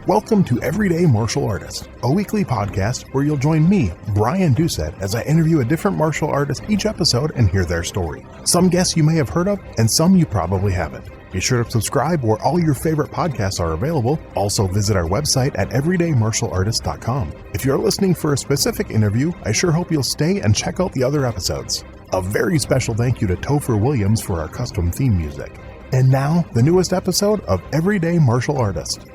Welcome to Everyday Martial Artist, a weekly podcast where you'll join me, Brian Doucette, as I interview a different martial artist each episode and hear their story. Some guests you may have heard of, and some you probably haven't. Be sure to subscribe where all your favorite podcasts are available. Also visit our website at everydaymartialartist.com. If you're listening for a specific interview, I sure hope you'll stay and check out the other episodes. A very special thank you to Topher Williams for our custom theme music. And now, the newest episode of Everyday Martial Artist.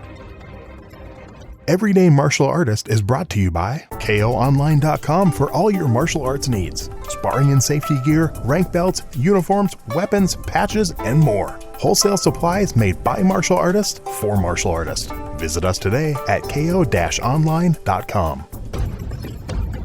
Everyday Martial Artist is brought to you by KOOnline.com for all your martial arts needs. Sparring and safety gear, rank belts, uniforms, weapons, patches, and more. Wholesale supplies made by martial artists for martial artists. Visit us today at ko-online.com.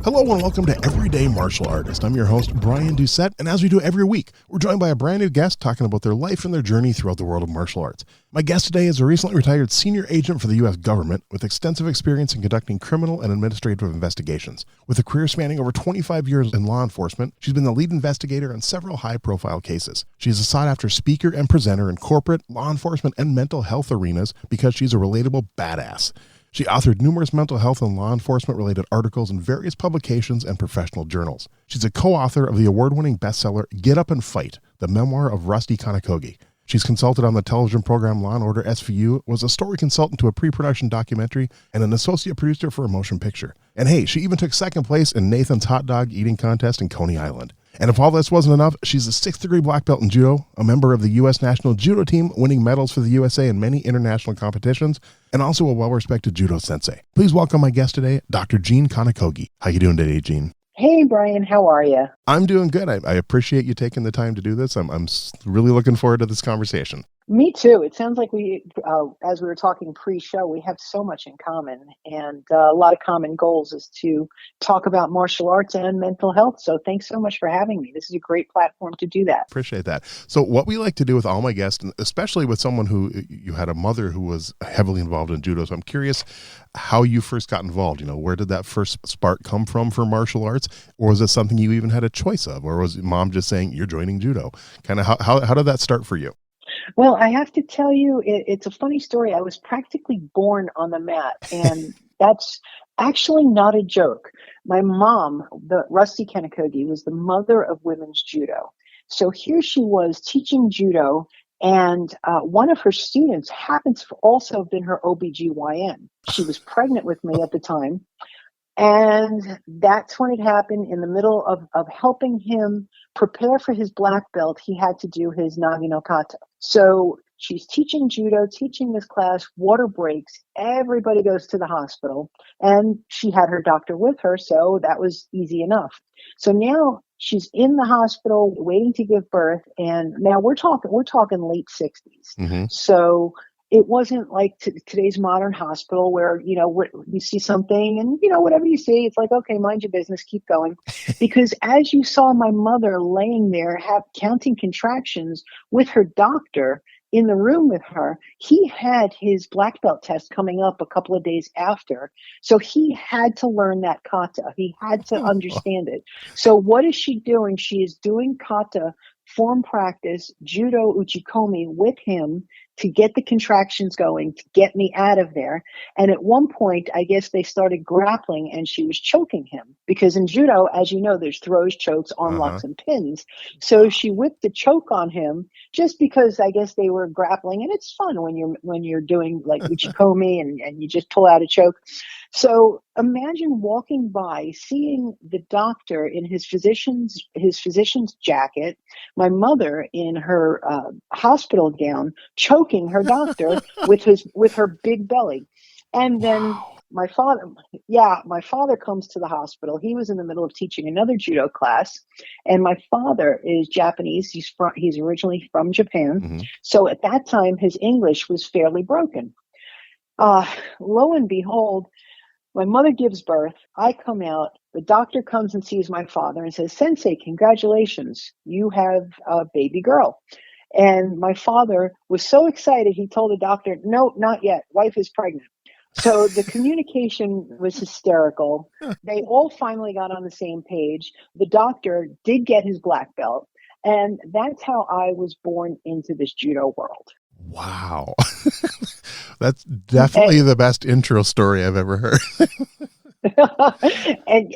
Hello and welcome to Everyday Martial Artist. I'm your host, Brian Doucette, and as we do every week, we're joined by a brand new guest talking about their life and their journey throughout the world of martial arts. My guest today is a recently retired senior agent for the U.S. government with extensive experience in conducting criminal and administrative investigations. With a career spanning over 25 years in law enforcement, she's been the lead investigator on several high-profile cases. She is a sought-after speaker and presenter in corporate, law enforcement, and mental health arenas because she's a relatable badass. She authored numerous mental health and law enforcement-related articles in various publications and professional journals. She's a co-author of the award-winning bestseller Get Up and Fight, the memoir of Rusty Kanokogi. She's consulted on the television program Law & Order SVU, was a story consultant to a pre-production documentary, and an associate producer for a motion picture. And hey, she even took second place in Nathan's hot dog eating contest in Coney Island. And if all this wasn't enough, she's a 6th degree black belt in judo, a member of the U.S. national judo team, winning medals for the USA in many international competitions, and also a well-respected judo sensei. Please welcome my guest today, Dr. Jean Kanokogi. How you doing today, Jean? Hey, Brian, how are you? I'm doing good. I appreciate you taking the time to do this. I'm really looking forward to this conversation. Me too. It sounds like we, as we were talking pre-show, we have so much in common, and a lot of common goals is to talk about martial arts and mental health. So thanks so much for having me. This is a great platform to do that. Appreciate that. So what we like to do with all my guests, and especially with someone who you had a mother who was heavily involved in judo. So I'm curious how you first got involved. You know, where did that first spark come from for martial arts? Or was it something you even had a choice of? Or was mom just saying, you're joining judo? Kind of how did that start for you? Well, I have to tell you, it's a funny story. I was practically born on the mat, and that's actually not a joke. My mom, the Rusty Kanokogi, was the mother of women's judo. So here she was teaching judo, and one of her students happens to also have been her OBGYN. She was pregnant with me at the time. And that's when it happened. In the middle of helping him prepare for his black belt, he had to do his Nagi no Kata. So she's teaching judo, teaching this class, water breaks, everybody goes to the hospital, and she had her doctor with her, so that was easy enough. So now she's in the hospital waiting to give birth, and now we're talking late 60s. Mm-hmm. So it wasn't like today's modern hospital where, you know, you see something and, you know, whatever you see, it's like, okay, mind your business, keep going. Because as you saw my mother laying there, counting contractions with her doctor in the room with her, he had his black belt test coming up a couple of days after. So he had to learn that kata. He had to understand it. So what is she doing? She is doing kata form practice, judo uchikomi with him to get the contractions going, to get me out of there. And at one point, I guess they started grappling and she was choking him. Because in judo, as you know, there's throws, chokes, arm locks, and pins. So she whipped the choke on him just because I guess they were grappling. And it's fun when you're doing like uchikomi and you just pull out a choke. So imagine walking by, seeing the doctor in his physician's jacket, my mother in her hospital gown, choking her doctor with her big belly. And then my father comes to the hospital. He was in the middle of teaching another judo class, and my father is Japanese. He's originally from Japan. Mm-hmm. So at that time, his English was fairly broken. Lo and behold, my mother gives birth. I come out. The doctor comes and sees my father and says, "Sensei, congratulations. You have a baby girl." And my father was so excited, he told the doctor, "No, not yet. Wife is pregnant." So the communication was hysterical. They all finally got on the same page. The doctor did get his black belt. And that's how I was born into this judo world. Wow. That's definitely the best intro story I've ever heard. And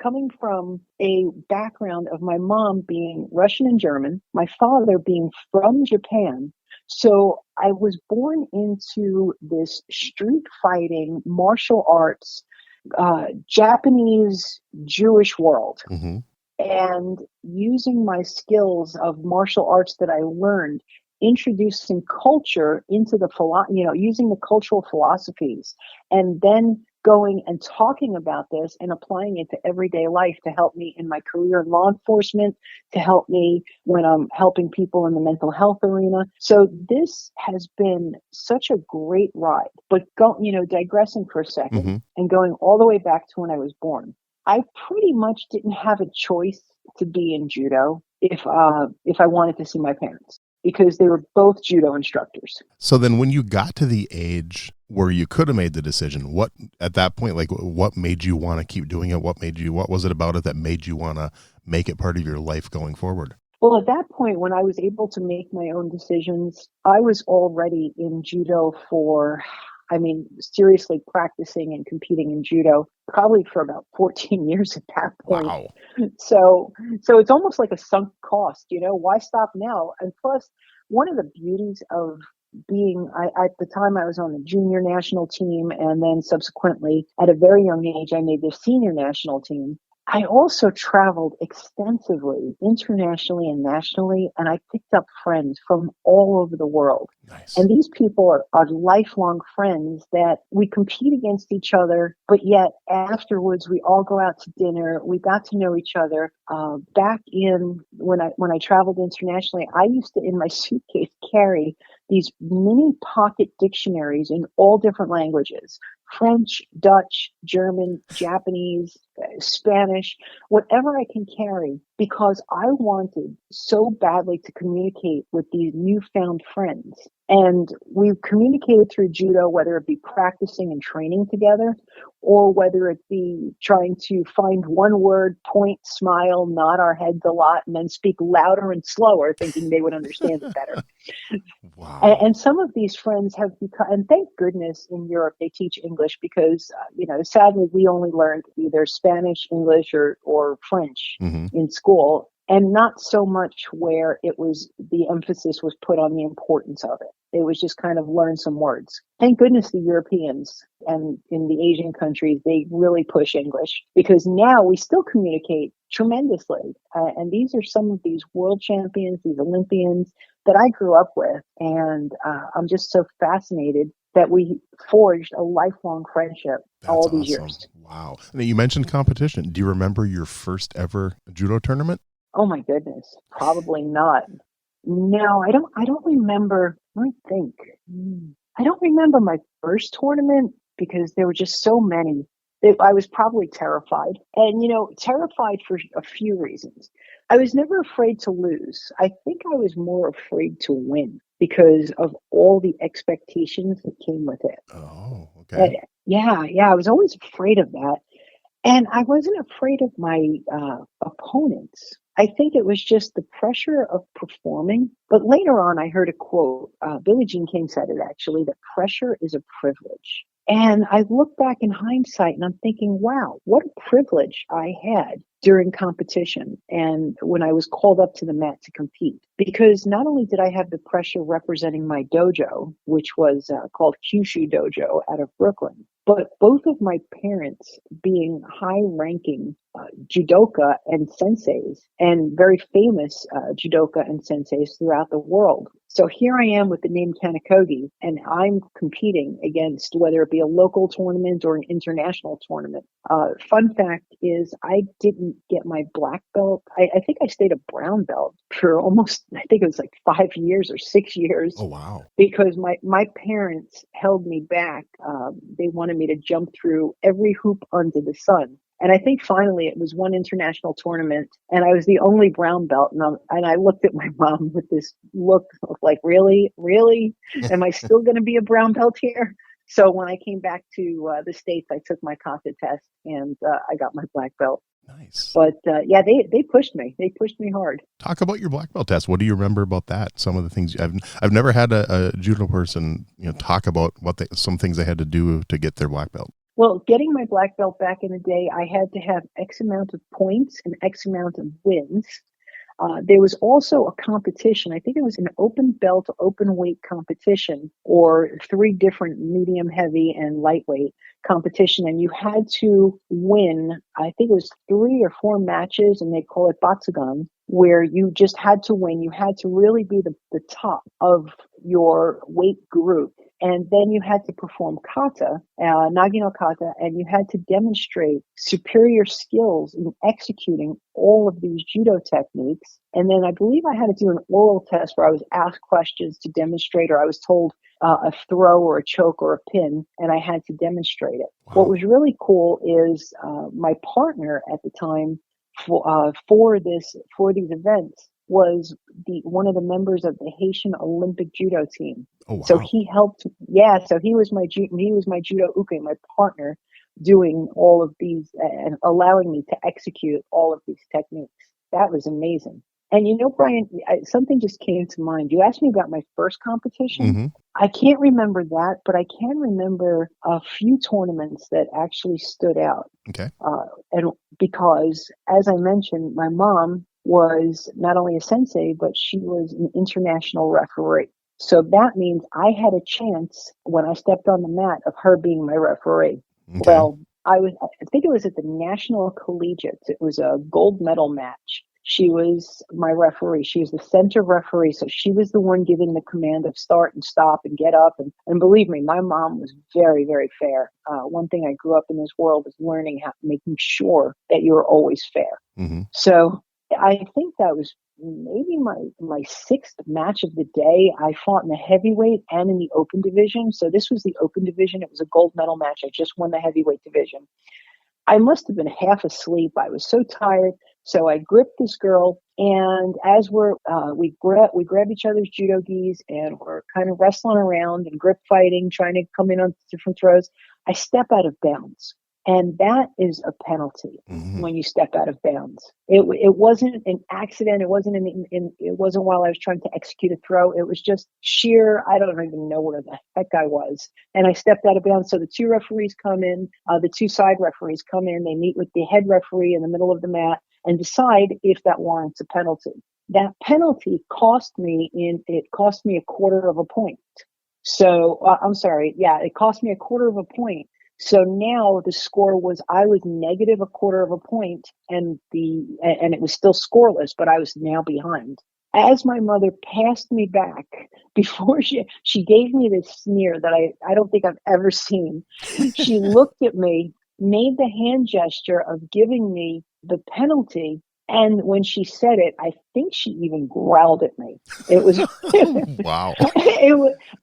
coming from a background of my mom being Russian and German, my father being from Japan, so I was born into this street fighting, martial arts, Japanese Jewish world. Hmm. And using my skills of martial arts that I learned, introducing culture into using the cultural philosophies, and then going and talking about this and applying it to everyday life to help me in my career in law enforcement, to help me when I'm helping people in the mental health arena. So this has been such a great ride. But digressing for a second Hmm. and going all the way back to when I was born. I pretty much didn't have a choice to be in judo if I wanted to see my parents, because they were both judo instructors. So then when you got to the age where you could have made the decision, what at that point, like what made you want to keep doing it? What was it about it that made you want to make it part of your life going forward? Well, at that point, when I was able to make my own decisions, I was already in judo seriously practicing and competing in judo probably for about 14 years at that point. Wow. So it's almost like a sunk cost, why stop now? And plus, one of the beauties of at the time I was on the junior national team, and then subsequently at a very young age, I made the senior national team. I also traveled extensively internationally and nationally, and I picked up friends from all over the world. Nice. And these people are lifelong friends that we compete against each other, but yet afterwards we all go out to dinner. We got to know each other. Back in when I traveled internationally, I used to in my suitcase carry these mini pocket dictionaries in all different languages: French, Dutch, German, Japanese, Spanish, whatever I can carry, because I wanted so badly to communicate with these newfound friends. And we've communicated through judo, whether it be practicing and training together, or whether it be trying to find one word, point, smile, nod our heads a lot, and then speak louder and slower, thinking they would understand it better. Wow. And some of these friends have become, and thank goodness in Europe they teach English, because, sadly we only learned either Spanish, English, or French Hmm. in school, and not so much where the emphasis was put on the importance of it. It was just kind of learn some words. Thank goodness the Europeans and in the Asian countries, they really push English, because now we still communicate tremendously. And these are some of these world champions, these Olympians that I grew up with. And I'm just so fascinated that we forged a lifelong friendship all That's these awesome. years. Wow. And you mentioned competition. Do you remember your first ever judo tournament? Oh my goodness, probably not. No, I don't remember. Let me think. I don't remember my first tournament because there were just so many. I was probably terrified, and terrified for a few reasons. I was never afraid to lose. I think I was more afraid to win because of all the expectations that came with it. Oh, Uh, okay. yeah, I was always afraid of that. And I wasn't afraid of my opponents. I think it was just the pressure of performing. But later on, I heard a quote. Billie Jean King said it actually, that pressure is a privilege. And I look back in hindsight and I'm thinking, wow, what a privilege I had during competition and when I was called up to the mat to compete. Because not only did I have the pressure representing my dojo, which was called Kyushu Dojo out of Brooklyn, but both of my parents being high-ranking judoka and senseis, and very famous judoka and senseis throughout the world. So here I am with the name Kanokogi, and I'm competing against whether it be a local tournament or an international tournament. Fun fact is I didn't get my black belt. I think I stayed a brown belt for almost, I think it was like 5 years or 6 years. Oh, wow. Because my parents held me back. They wanted me to jump through every hoop under the sun. And I think finally it was one international tournament and I was the only brown belt. And I looked at my mom with this look of like, really? Really? Am I still going to be a brown belt here? So when I came back to the States, I took my kata test and I got my black belt. Nice. But yeah, they pushed me. They pushed me hard. Talk about your black belt test. What do you remember about that? Some of the things I've never had a judo person, talk about some things they had to do to get their black belt. Well, getting my black belt back in the day, I had to have X amount of points and X amount of wins. There was also a competition. I think it was an open belt, open weight competition, or 3 different medium, heavy, and lightweight competition. And you had to win, I think it was 3 or 4 matches, and they call it Batsugan, where you just had to win. You had to really be the top of your weight group. And then you had to perform kata, nagi no kata, and you had to demonstrate superior skills in executing all of these judo techniques. And then I believe I had to do an oral test where I was asked questions to demonstrate, or I was told a throw or a choke or a pin, and I had to demonstrate it. Wow. What was really cool is my partner at the time for these events was one of the members of the Haitian Olympic judo team. Oh, wow. So he helped. Yeah, so he was my judo uke, my partner, doing all of these and allowing me to execute all of these techniques. That was amazing. And Brian, something just came to mind. You asked me about my first competition. Mm-hmm. I can't remember that, but I can remember a few tournaments that actually stood out. Okay. And because, as I mentioned, my mom was not only a sensei, but she was an international referee. So that means I had a chance when I stepped on the mat of her being my referee. Okay. Well, I think it was at the National Collegiates. It was a gold medal match. She was my referee. She was the center referee. So she was the one giving the command of start and stop and get up. And believe me, my mom was very, very fair. One thing I grew up in this world is learning making sure that you're always fair. Mm-hmm. So I think that was maybe my 6th match of the day. I fought in the heavyweight and in the open division. So this was the open division. It was a gold medal match. I just won the heavyweight division. I must have been half asleep. I was so tired. So I gripped this girl, and as we grab each other's judo gis, and we're kind of wrestling around and grip fighting, trying to come in on different throws. I step out of bounds. And that is a penalty when you step out of bounds. It wasn't an accident. It wasn't it wasn't while I was trying to execute a throw. It was just sheer, I don't even know where the heck I was. And I stepped out of bounds. So the 2 referees come in, the 2 side referees come in. They meet with the head referee in the middle of the mat and decide if that warrants a penalty. That penalty cost me a quarter of a point. So I'm sorry. Yeah, it cost me a quarter of a point. So now the score was, I was negative a quarter of a point, and it was still scoreless, but I was now behind. As my mother passed me back, before she gave me this sneer that I don't think I've ever seen. She looked at me, made the hand gesture of giving me the penalty. And when she said it, I think she even growled at me. It was wow.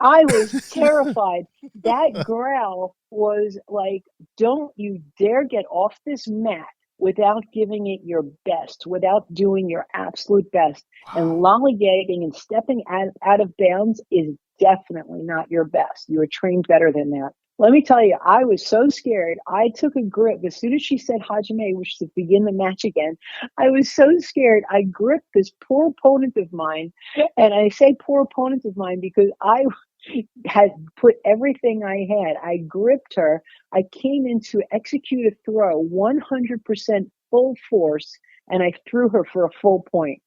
I was terrified. That growl was like, "Don't you dare get off this mat without giving it your best, without doing your absolute best." Wow. And lollygagging and stepping out of bounds is definitely not your best. You are trained better than that. Let me tell you, I was so scared. I took a grip. As soon as she said Hajime, which is to begin the match again, I was so scared. I gripped this poor opponent of mine. And I say poor opponent of mine because I had put everything I had. I gripped her. I came in to execute a throw, 100% full force, and I threw her for a full point.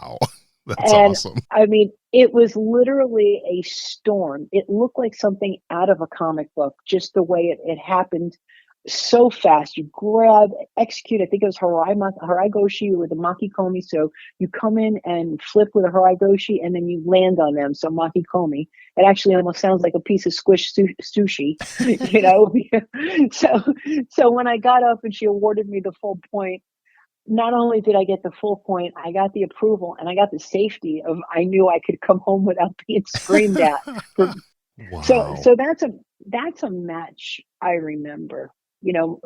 Wow. That's awesome. I mean, it was literally a storm. It looked like something out of a comic book, just the way it happened so fast. You grab, execute, I think it was Haraigoshi with a Makikomi. So you come in and flip with a Haraigoshi, and then you land on them. So Makikomi. It actually almost sounds like a piece of squished sushi, you know? So when I got up and she awarded me the full point, not only did I get the full point, I got the approval and I got the safety of, I knew I could come home without being screamed at. Wow. So that's a match I remember. You know,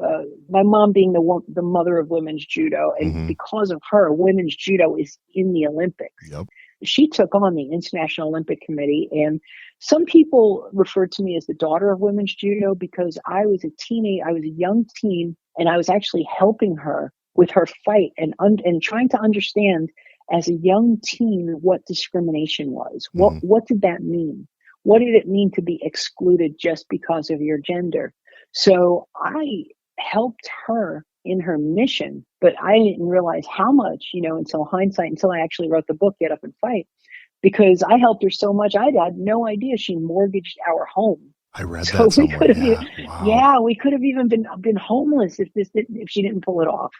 my mom being the mother of women's judo, and because of her, women's judo is in the Olympics. Yep. She took on the International Olympic Committee, and some people referred to me as the daughter of women's judo because I was a young teen And I was actually helping her with her fight and trying to understand as a young teen what discrimination was. Hmm. What did that mean? What did it mean to be excluded just because of your gender? So I helped her in her mission, but I didn't realize how much, until hindsight, until I actually wrote the book, Get Up and Fight, because I helped her so much. I had no idea she mortgaged our home. I read So that we somewhere. could have, Yeah. Wow. yeah, we could have even been homeless if she didn't pull it off.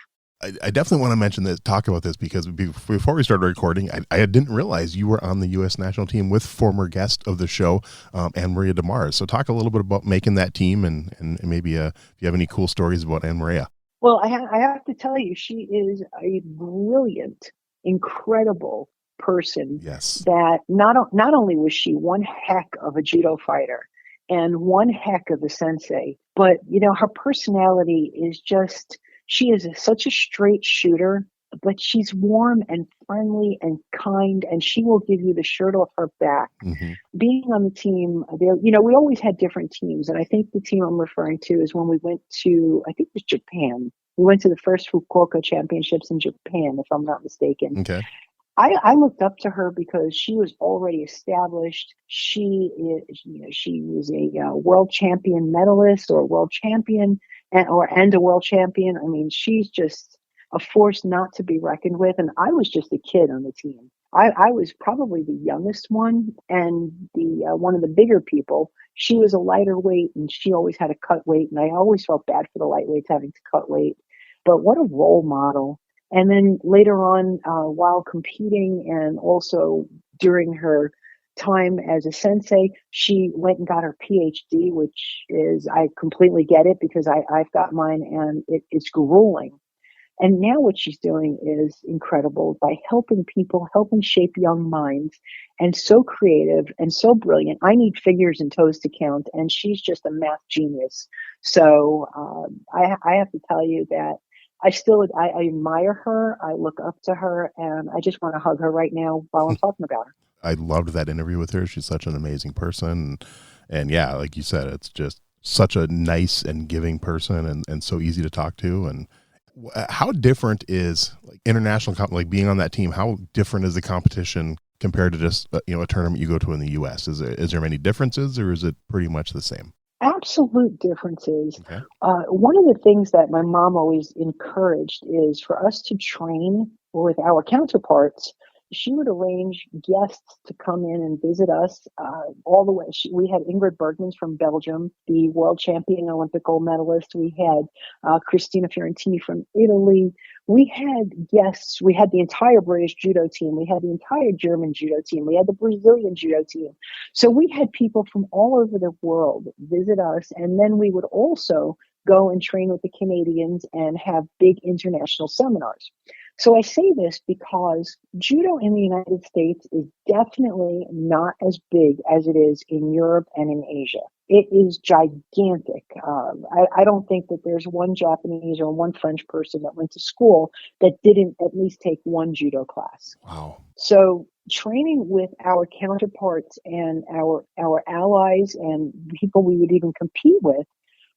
I definitely want to mention this, talk about this, because before we started recording, I didn't realize you were on the U.S. national team with former guest of the show, Anne Maria DeMars. So talk a little bit about making that team and maybe if you have any cool stories about Anne Maria. Well, I have to tell you, she is a brilliant, incredible person. Yes. That not only was she one heck of a judo fighter and one heck of a sensei, but her personality is just, she is such a straight shooter, but she's warm and friendly and kind, and she will give you the shirt off her back. Mm-hmm. Being on the team there, we always had different teams, and I think the team I'm referring to is when we went to, I think it was Japan. We went to the first Fukuoka Championships in Japan, if I'm not mistaken. Okay. I looked up to her because she was already established. She was a world champion medalist or world champion and a world champion. I mean, she's just a force not to be reckoned with. And I was just a kid on the team. I was probably the youngest one and the one of the bigger people. She was a lighter weight and she always had to cut weight. And I always felt bad for the lightweights having to cut weight. But what a role model. And then later on, while competing and also during her time as a sensei, she went and got her PhD, which is, I completely get it because I've got mine and it's grueling. And now what she's doing is incredible by helping people, helping shape young minds, and so creative and so brilliant. I need figures and toes to count, and she's just a math genius. So I have to tell you that I admire her. I look up to her, and I just want to hug her right now while I'm talking about her. I loved that interview with her. She's such an amazing person. And yeah, like you said, it's just such a nice and giving person and so easy to talk to. And how different is like international, like being on that team, how different is the competition compared to just, a tournament you go to in the US? Is there many differences or is it pretty much the same? Absolute differences. Okay. One of the things that my mom always encouraged is for us to train with our counterparts. She would arrange guests to come in and visit us all the way. We had Ingrid Bergmans from Belgium, the world champion Olympic gold medalist. We had Cristina Fiorentini from Italy. We had guests. We had the entire British judo team. We had the entire German judo team. We had the Brazilian judo team. So we had people from all over the world visit us. And then we would also go and train with the Canadians and have big international seminars. So I say this because judo in the United States is definitely not as big as it is in Europe and in Asia. It is gigantic. I don't think that there's one Japanese or one French person that went to school that didn't at least take one judo class. Wow. So training with our counterparts and our allies and people we would even compete with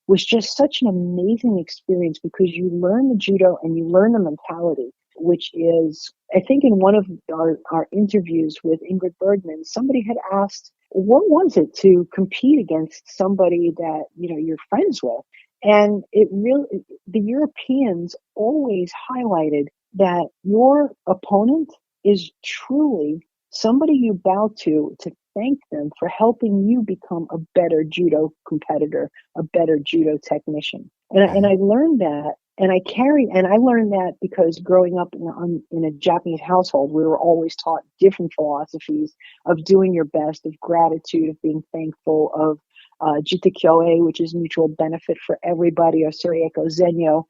was just such an amazing experience because you learn the judo and you learn the mentality, which is, I think in one of our interviews with Ingrid Bergman, somebody had asked, what was it to compete against somebody that, you're friends with? And the Europeans always highlighted that your opponent is truly somebody you bow to thank them for helping you become a better judo competitor, a better judo technician. And I learned that. And I learned that because growing up in a Japanese household, we were always taught different philosophies of doing your best, of gratitude, of being thankful, of jitakyoe, which is mutual benefit for everybody, or surieko zenyo,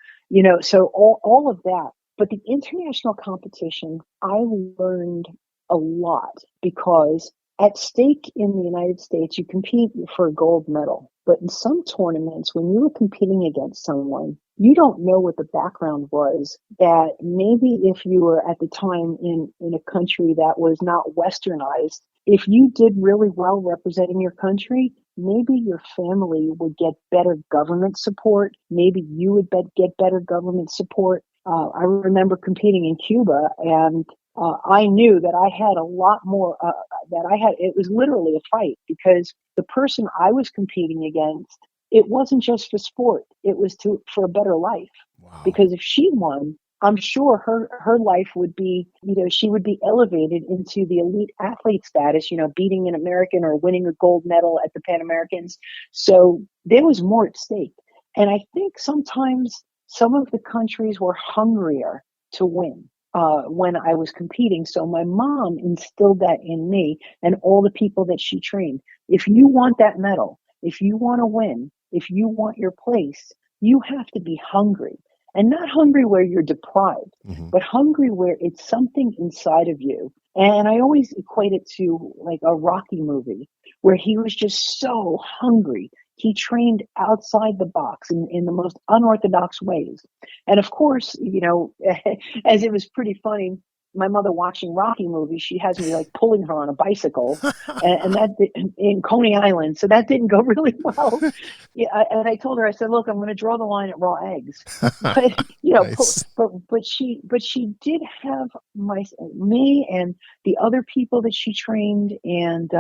so all of that. But the international competition, I learned a lot because at stake in the United States, you compete for a gold medal. But in some tournaments, when you were competing against someone, you don't know what the background was, that maybe if you were at the time in a country that was not westernized, if you did really well representing your country, maybe your family would get better government support. Maybe you would get better government support. I remember competing in Cuba, and I knew that I had a lot more, it was literally a fight, because the person I was competing against, it wasn't just for sport. It was for a better life. Wow. Because if she won, I'm sure her life would be, she would be elevated into the elite athlete status, beating an American or winning a gold medal at the Pan Americans. So there was more at stake. And I think sometimes some of the countries were hungrier to win when I was competing. So my mom instilled that in me and all the people that she trained. If you want that medal, if you want to win, if you want your place, you have to be hungry. And not hungry where you're deprived, but hungry where it's something inside of you. And I always equate it to like a Rocky movie where he was just so hungry. He trained outside the box in the most unorthodox ways. And of course, as it was pretty funny, my mother watching Rocky movies, she has me like pulling her on a bicycle and in Coney Island. So that didn't go really well. Yeah. And I told her, I said, look, I'm going to draw the line at raw eggs, but Nice. but she did have me and the other people that she trained. And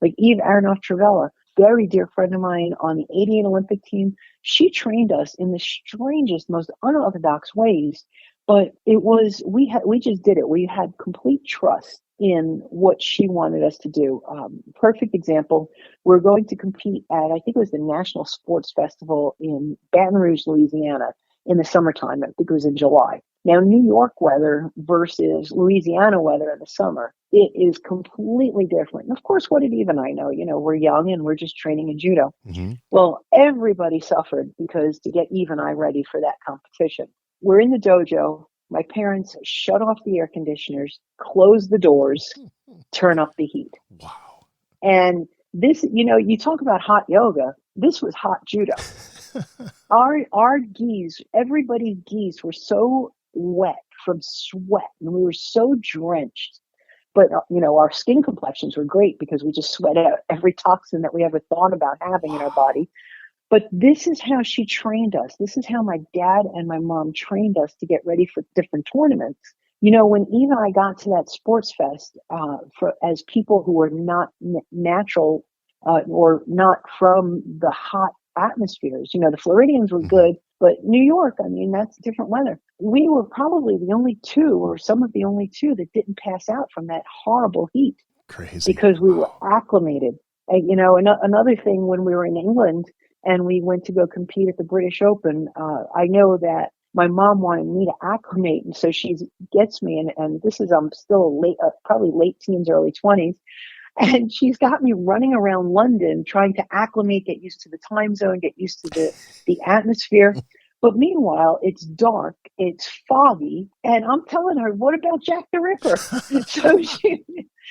like Eve Aronoff Travella, very dear friend of mine on the 88 Olympic team. She trained us in the strangest, most unorthodox ways. But we just did it. We had complete trust in what she wanted us to do. Perfect example. We're going to compete at, I think it was the National Sports Festival in Baton Rouge, Louisiana in the summertime. I think it was in July. Now, New York weather versus Louisiana weather in the summer, it is completely different. And of course, what did Eve and I know? We're young and we're just training in judo. Well, everybody suffered because to get Eve and I ready for that competition. We're in the dojo. My parents shut off the air conditioners, close the doors, turn up the heat. Wow. And this, you talk about hot yoga. This was hot judo. Our gis, everybody's gis were so wet from sweat, and we were so drenched. But, our skin complexions were great because we just sweat out every toxin that we ever thought about having in our body. But this is how she trained us. This is how my dad and my mom trained us to get ready for different tournaments. When Eve and I got to that sports fest, as people who were not natural or not from the hot atmospheres, the Floridians were good, but New York, that's different weather. We were probably the only two, or some of the only two, that didn't pass out from that horrible heat. Crazy. Because we were acclimated. And, another thing, when we were in England, and we went to go compete at the British Open, I know that my mom wanted me to acclimate. And so she gets me, and this is, I'm still probably late teens, early 20s. And she's got me running around London trying to acclimate, get used to the time zone, get used to the atmosphere. But meanwhile, it's dark, it's foggy, and I'm telling her, what about Jack the Ripper? So she,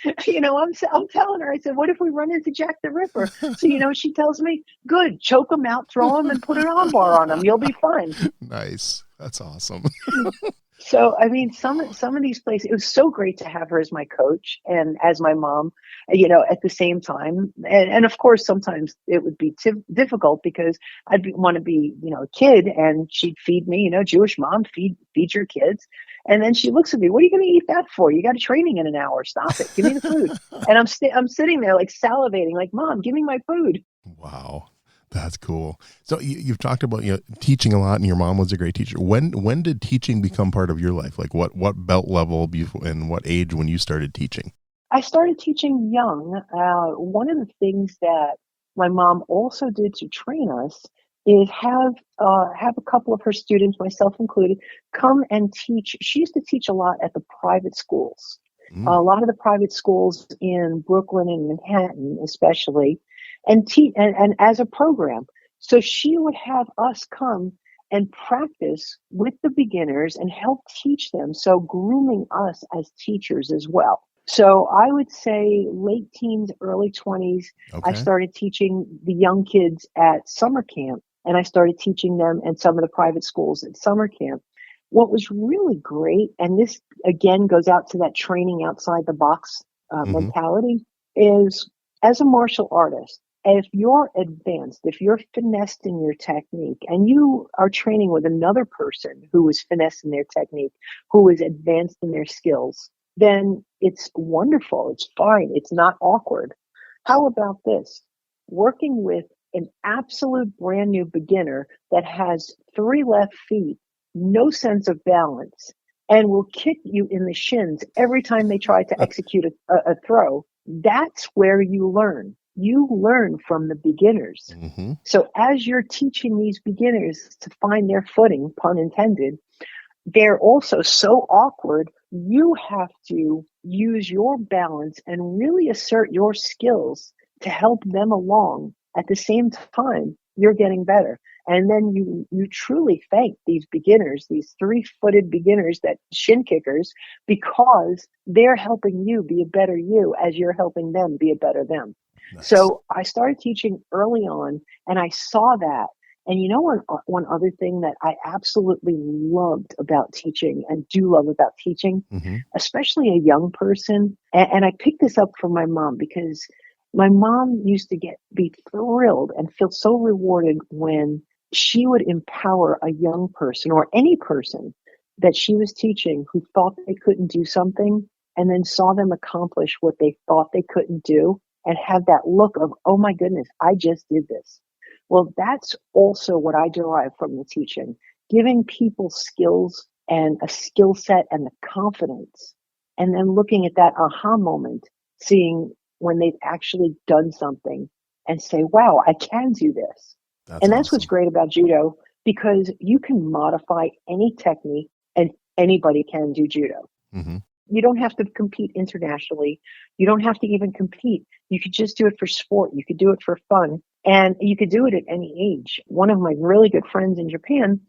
I'm telling her, I said, what if we run into Jack the Ripper? So, she tells me, good, choke him out, throw him, and put an arm bar on him. You'll be fine. Nice. That's awesome. So, some of these places, it was so great to have her as my coach and as my mom, at the same time. And of course, sometimes it would be difficult because I'd want to be, a kid, and she'd feed me, Jewish mom, feed your kids. And then she looks at me, what are you going to eat that for? You got a training in an hour. Stop it. Give me the food. And I'm sitting there like salivating, like, Mom, give me my food. Wow. That's cool. So you've talked about, teaching a lot, and your mom was a great teacher. When did teaching become part of your life? Like what belt level and what age when you started teaching? I started teaching young. One of the things that my mom also did to train us is have a couple of her students, myself included, come and teach. She used to teach a lot at the private schools. A lot of the private schools in Brooklyn and Manhattan, especially, and as a program. So she would have us come and practice with the beginners and help teach them. So grooming us as teachers as well. So I would say late teens, early 20s, Okay. I started teaching the young kids at summer camp, and I started teaching them at some of the private schools at summer camp. What was really great, and this again goes out to that training outside the box mentality, is as a martial artist, if you're advanced, if you're finessed in your technique and you are training with another person who is finessed in their technique, who is advanced in their skills, then it's wonderful. It's fine. It's not awkward. How about this? Working with an absolute brand new beginner that has 3 left feet, no sense of balance, and will kick you in the shins every time they try to execute a throw. That's where you learn. You learn from the beginners. Mm-hmm. So as you're teaching these beginners to find their footing, pun intended, they're also so awkward. You have to use your balance and really assert your skills to help them along. At the same time, you're getting better. And then you truly thank these beginners, these 3-footed beginners, that shin kickers, because they're helping you be a better you as you're helping them be a better them. Nice. So I started teaching early on, and I saw that. And you know, one other thing that I absolutely loved about teaching and do love about teaching, Mm-hmm. especially a young person, and I picked this up from my mom, because my mom used to be thrilled and feel so rewarded when she would empower a young person or any person that she was teaching who thought they couldn't do something, and then saw them accomplish what they thought they couldn't do and have that look of, oh my goodness, I just did this. Well, that's also what I derive from the teaching, giving people skills and a skill set and the confidence, and then looking at that aha moment, seeing when they've actually done something and say, wow, I can do this. And that's awesome. what's great about judo, because you can modify any technique and anybody can do judo. Mm-hmm. You don't have to compete internationally. You don't have to even compete. You could just do it for sport. You could do it for fun. And you could do it at any age. One of my really good friends in Japan,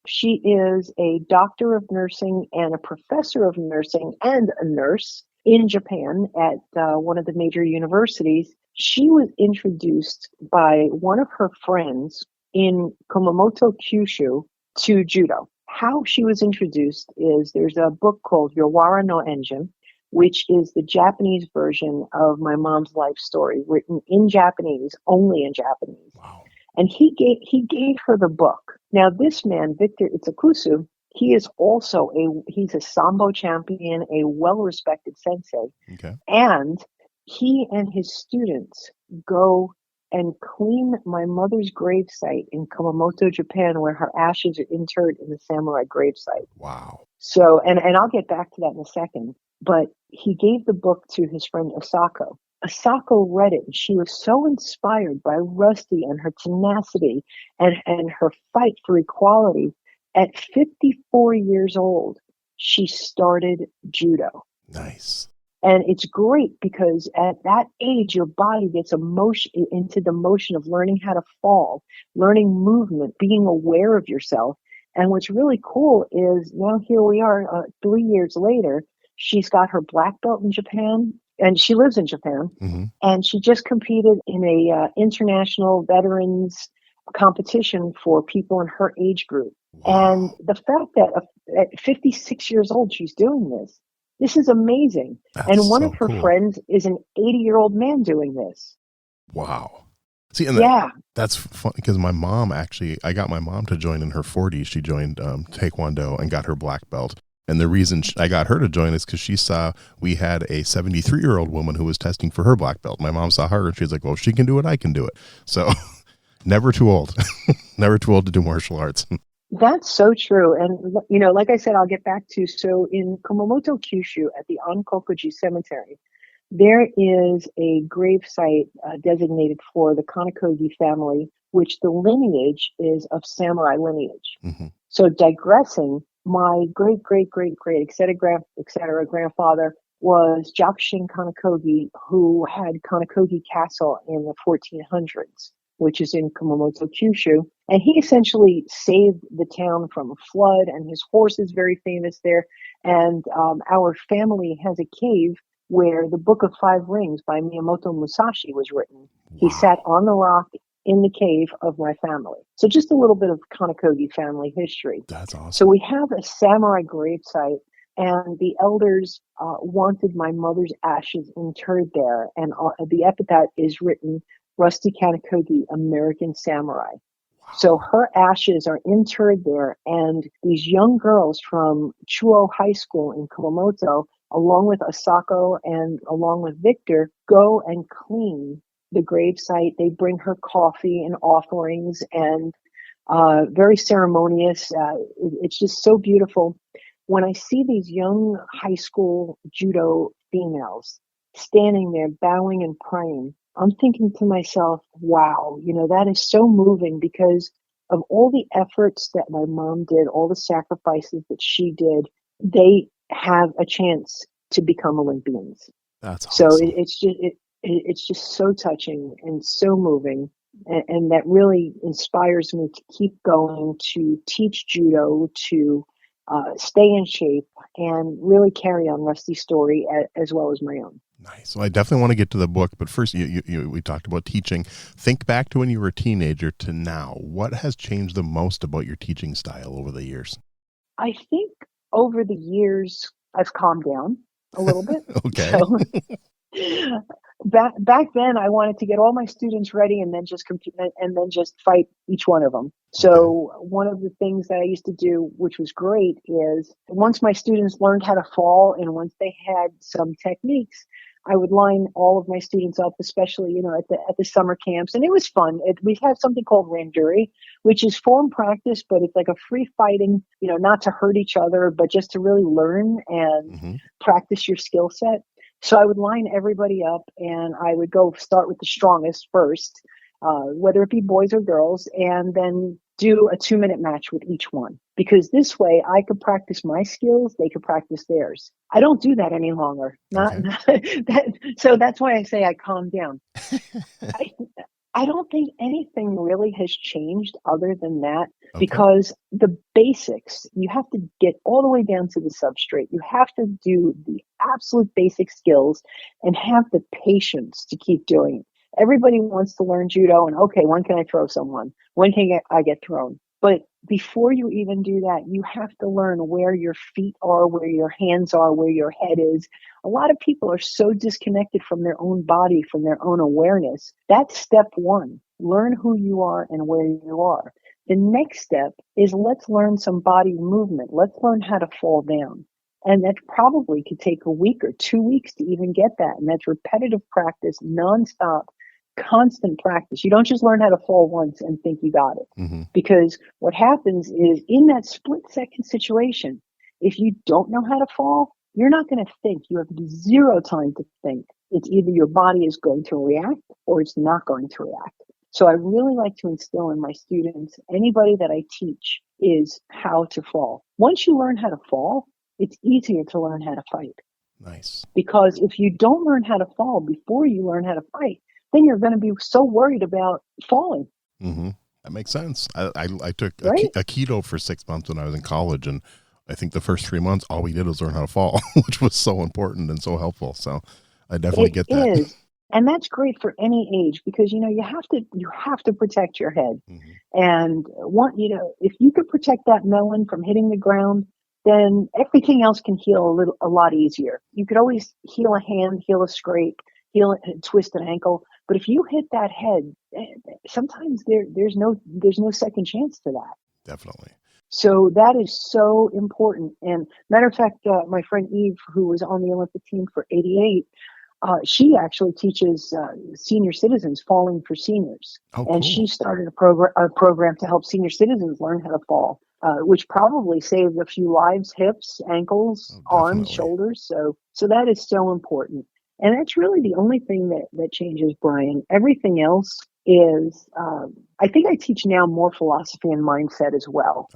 she is a doctor of nursing and a professor of nursing and a nurse in Japan at one of the major universities. She was introduced by one of her friends in Kumamoto, Kyushu, to judo. How she was introduced is there's a book called Yowara no Enjin, which is the Japanese version of my mom's life story, written in Japanese, only in Japanese. Wow. And he gave her the book. Now, this man, Victor Itsukusu, he is also he's a sambo champion, a well-respected sensei. Okay. And he and his students go and clean my mother's gravesite in Kumamoto, Japan, where her ashes are interred in the samurai gravesite. Wow. So, and I'll get back to that in a second, but he gave the book to his friend Osako. Osako read it, and she was so inspired by Rusty and her tenacity and her fight for equality. At 54 years old, she started judo. Nice. And it's great because at that age, your body gets into the motion of learning how to fall, learning movement, being aware of yourself. And what's really cool is now here we are 3 years later, she's got her black belt in Japan, and she lives in Japan. Mm-hmm. And she just competed in a international veterans competition for people in her age group. Wow. And the fact that at 56 years old, she's doing this is amazing. That's and one so of her cool. friends is an 80-year-old man doing this. Wow. See, and that's fun because my mom I got my mom to join in her 40s. She joined Taekwondo and got her black belt. And the reason I got her to join is because she saw we had a 73-year-old woman who was testing for her black belt. My mom saw her and she's like, well, if she can do it, I can do it. So never too old. Never too old to do martial arts. That's so true. And, you know, like I said, I'll get back to, so in Kumamoto, Kyushu, at the Onkokuji Cemetery, there is a gravesite designated for the Kanokogi family, which the lineage is of samurai lineage. Mm-hmm. So digressing, my great, et cetera, grandfather was Jakushin Kanokogi, who had Kanokogi Castle in the 1400s, which is in Kumamoto, Kyushu. And he essentially saved the town from a flood, and his horse is very famous there. And our family has a cave where the Book of Five Rings by Miyamoto Musashi was written. Wow. He sat on the rock in the cave of my family. So just a little bit of Kanokogi family history. That's awesome. So we have a samurai gravesite, and the elders wanted my mother's ashes interred there. And the epitaph is written, Rusty Kanokogi, American Samurai. So her ashes are interred there, and these young girls from Chuo High School in Kumamoto, along with Asako and along with Victor, go and clean the gravesite. They bring her coffee and offerings, and very ceremonious. It's just so beautiful. When I see these young high school judo females standing there bowing and praying, I'm thinking to myself, wow, that is so moving because of all the efforts that my mom did, all the sacrifices that she did. They have a chance to become Olympians. That's So awesome. it's just so touching and so moving. And that really inspires me to keep going, to teach judo, to stay in shape, and really carry on Rusty's story as well as my own. Nice. Well, I definitely want to get to the book, but first, we talked about teaching. Think back to when you were a teenager to now. What has changed the most about your teaching style over the years? I think over the years, I've calmed down a little bit. Okay. So back then, I wanted to get all my students ready and then just compete and then just fight each one of them. So one of the things that I used to do, which was great, is once my students learned how to fall and once they had some techniques, I would line all of my students up, especially, at the summer camps. And it was fun. We have something called randuri, which is form practice, but it's like a free fighting, not to hurt each other, but just to really learn and practice your skill set. So I would line everybody up and I would go start with the strongest first, whether it be boys or girls, and then do a 2-minute match with each one. Because this way I could practice my skills, they could practice theirs. I don't do that any longer. So that's why I say I calmed down. I don't think anything really has changed other than that, because the basics, you have to get all the way down to the substrate. You have to do the absolute basic skills and have the patience to keep doing it. Everybody wants to learn judo and, okay, when can I throw someone? When can I get thrown? But before you even do that, you have to learn where your feet are, where your hands are, where your head is. A lot of people are so disconnected from their own body, from their own awareness. That's step one. Learn who you are and where you are. The next step is let's learn some body movement. Let's learn how to fall down. And that probably could take a week or 2 weeks to even get that. And that's repetitive practice, nonstop, constant practice. You don't just learn how to fall once and think you got it. Because what happens is in that split second situation, if you don't know how to fall, you're not going to think. You have zero time to think. It's either your body is going to react or it's not going to react. So I really like to instill in my students, anybody that I teach, is how to fall. Once you learn how to fall, it's easier to learn how to fight. Nice. Because if you don't learn how to fall before you learn how to fight, then you're going to be so worried about falling. That makes sense. I took Right? a keto for 6 months when I was in college, and I think the first 3 months, all we did was learn how to fall, which was so important and so helpful. So I definitely get that. It is. And that's great for any age because, you have to protect your head. And if you could protect that melon from hitting the ground, then everything else can heal a lot easier. You could always heal a hand, heal a scrape, heal a twisted ankle. But if you hit that head, sometimes there's no second chance to that. Definitely. So that is so important. And matter of fact, my friend Eve, who was on the Olympic team for '88, she actually teaches senior citizens falling for seniors. Oh, and cool. She started a program to help senior citizens learn how to fall, which probably saved a few lives, hips, ankles, arms, shoulders. So that is so important. And that's really the only thing that changes, Brian. Everything else is, I think I teach now more philosophy and mindset as well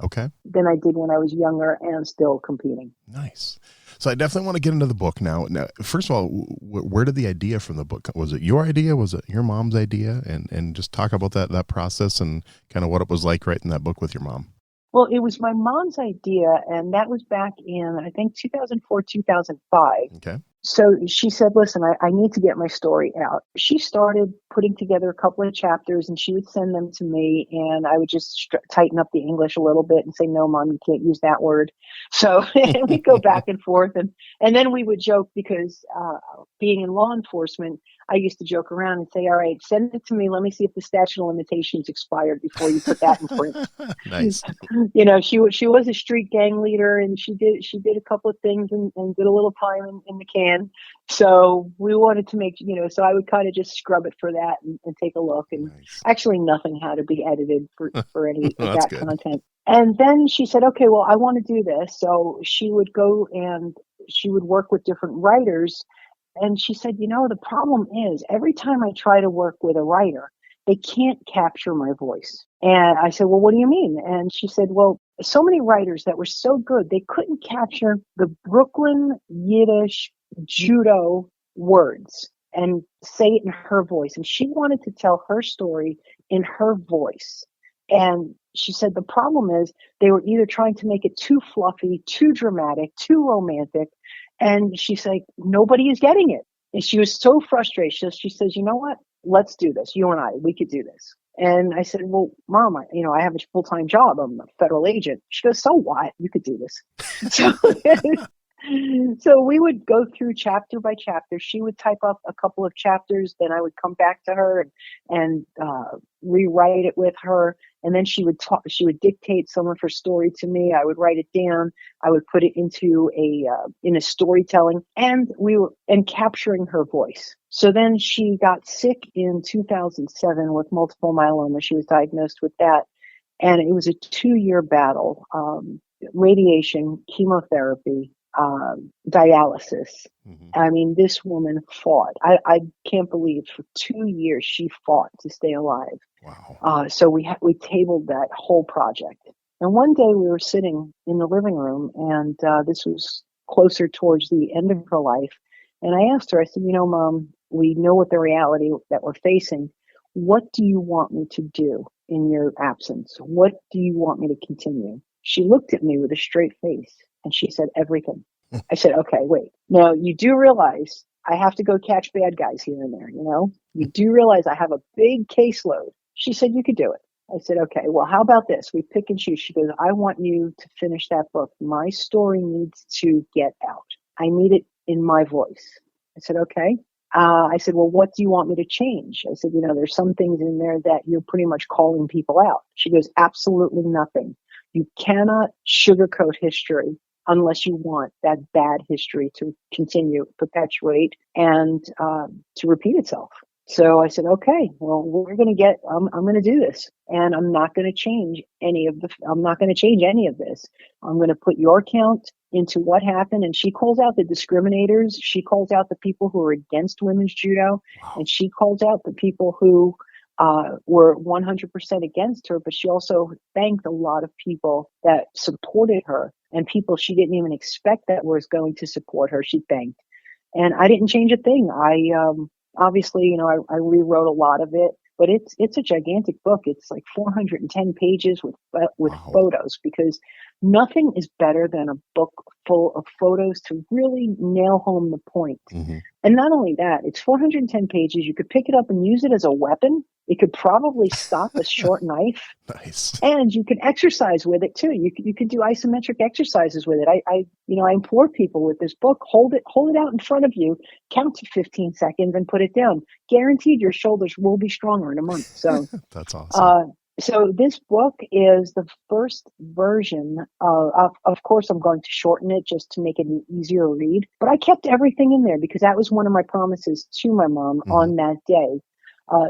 than I did when I was younger and still competing. Nice. So I definitely want to get into the book now. Now, first of all, where did the idea from the book? Was it your idea? Was it your mom's idea? And just talk about that process and kind of what it was like writing that book with your mom. Well, it was my mom's idea, and that was back in, I think, 2004, 2005. Okay. So she said, listen, I need to get my story out. She started putting together a couple of chapters, and she would send them to me, and I would just tighten up the English a little bit and say, no, Mom, you can't use that word. So we'd go back and forth, and then we would joke because being in law enforcement, I used to joke around and say, all right, send it to me. Let me see if the statute of limitations expired before you put that in print. Nice. You know, she was a street gang leader, and she did a couple of things and did a little time in the can. So we wanted to make, you know, so I would kind of just scrub it for that and take a look. And Nice. actually nothing had to be edited for any of That's that good. content. And then she said, okay, well, I want to do this. So she would go and she would work with different writers. And she said, you know, the problem is every time I try to work with a writer, they can't capture my voice. And I said, well, what do you mean? And she said, well, so many writers that were so good, they couldn't capture the Brooklyn Yiddish judo words and say it in her voice. And she wanted to tell her story in her voice. And she said the problem is they were either trying to make it too fluffy, too dramatic, too romantic. And she's like, nobody is getting it. And she was so frustrated. She says, you know what? Let's do this. You and I, we could do this. And I said, well, Mom, I have a full-time job. I'm a federal agent. She goes, so what? You could do this. So, so we would go through chapter by chapter. She would type up a couple of chapters. Then I would come back to her and rewrite it with her. And then she would dictate some of her story to me. I would write it down. I would put it into a storytelling, and capturing her voice. So then she got sick in 2007 with multiple myeloma. She was diagnosed with that. And it was a 2-year battle, radiation, chemotherapy, dialysis. Mm-hmm. I mean, this woman fought. I can't believe for 2 years she fought to stay alive. Wow. So we tabled that whole project. And one day we were sitting in the living room, and this was closer towards the end of her life. And I asked her, I said, you know, Mom, we know what the reality that we're facing. What do you want me to do in your absence? What do you want me to continue? She looked at me with a straight face and she said, everything. I said, okay, wait. Now you do realize I have to go catch bad guys here and there, you know? You do realize I have a big caseload. She said, you could do it. I said, okay, well, how about this? We pick and choose. She goes, I want you to finish that book. My story needs to get out. I need it in my voice. I said, okay. I said, well, what do you want me to change? I said, you know, there's some things in there that you're pretty much calling people out. She goes, absolutely nothing. You cannot sugarcoat history unless you want that bad history to continue, perpetuate, and to repeat itself. So I said, okay, well, I'm going to do this, and I'm not going to change any of this. I'm going to put your account into what happened. And she calls out the discriminators. She calls out the people who are against women's judo. Wow. And she calls out the people who were 100% against her. But she also thanked a lot of people that supported her, and people she didn't even expect that was going to support her. She thanked. And I didn't change a thing. Obviously, you know, I rewrote a lot of it, but it's a gigantic book. It's like 410 pages with Wow. photos, because nothing is better than a book full of photos to really nail home the point. Mm-hmm. And not only that, it's 410 pages. You could pick it up and use it as a weapon. It could probably stop a short knife. Nice. And you can exercise with it too. You could do isometric exercises with it. I implore people with this book, hold it out in front of you, count to 15 seconds and put it down. Guaranteed your shoulders will be stronger in a month. So That's awesome. So this book is the first version of course, I'm going to shorten it just to make it an easier read, but I kept everything in there because that was one of my promises to my mom on that day.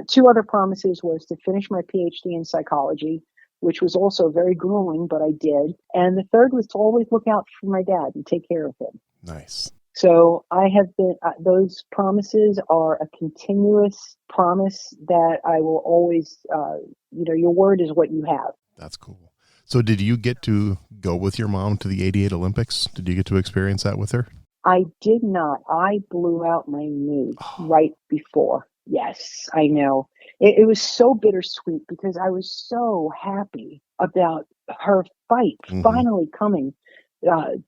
2 other promises was to finish my PhD in psychology, which was also very grueling, but I did. And the third was to always look out for my dad and take care of him. Nice. So I have been, those promises are a continuous promise that I will always, your word is what you have. That's cool. So did you get to go with your mom to the 88 Olympics? Did you get to experience that with her? I did not. I blew out my knee right before. Yes, I know. It was so bittersweet because I was so happy about her fight finally coming.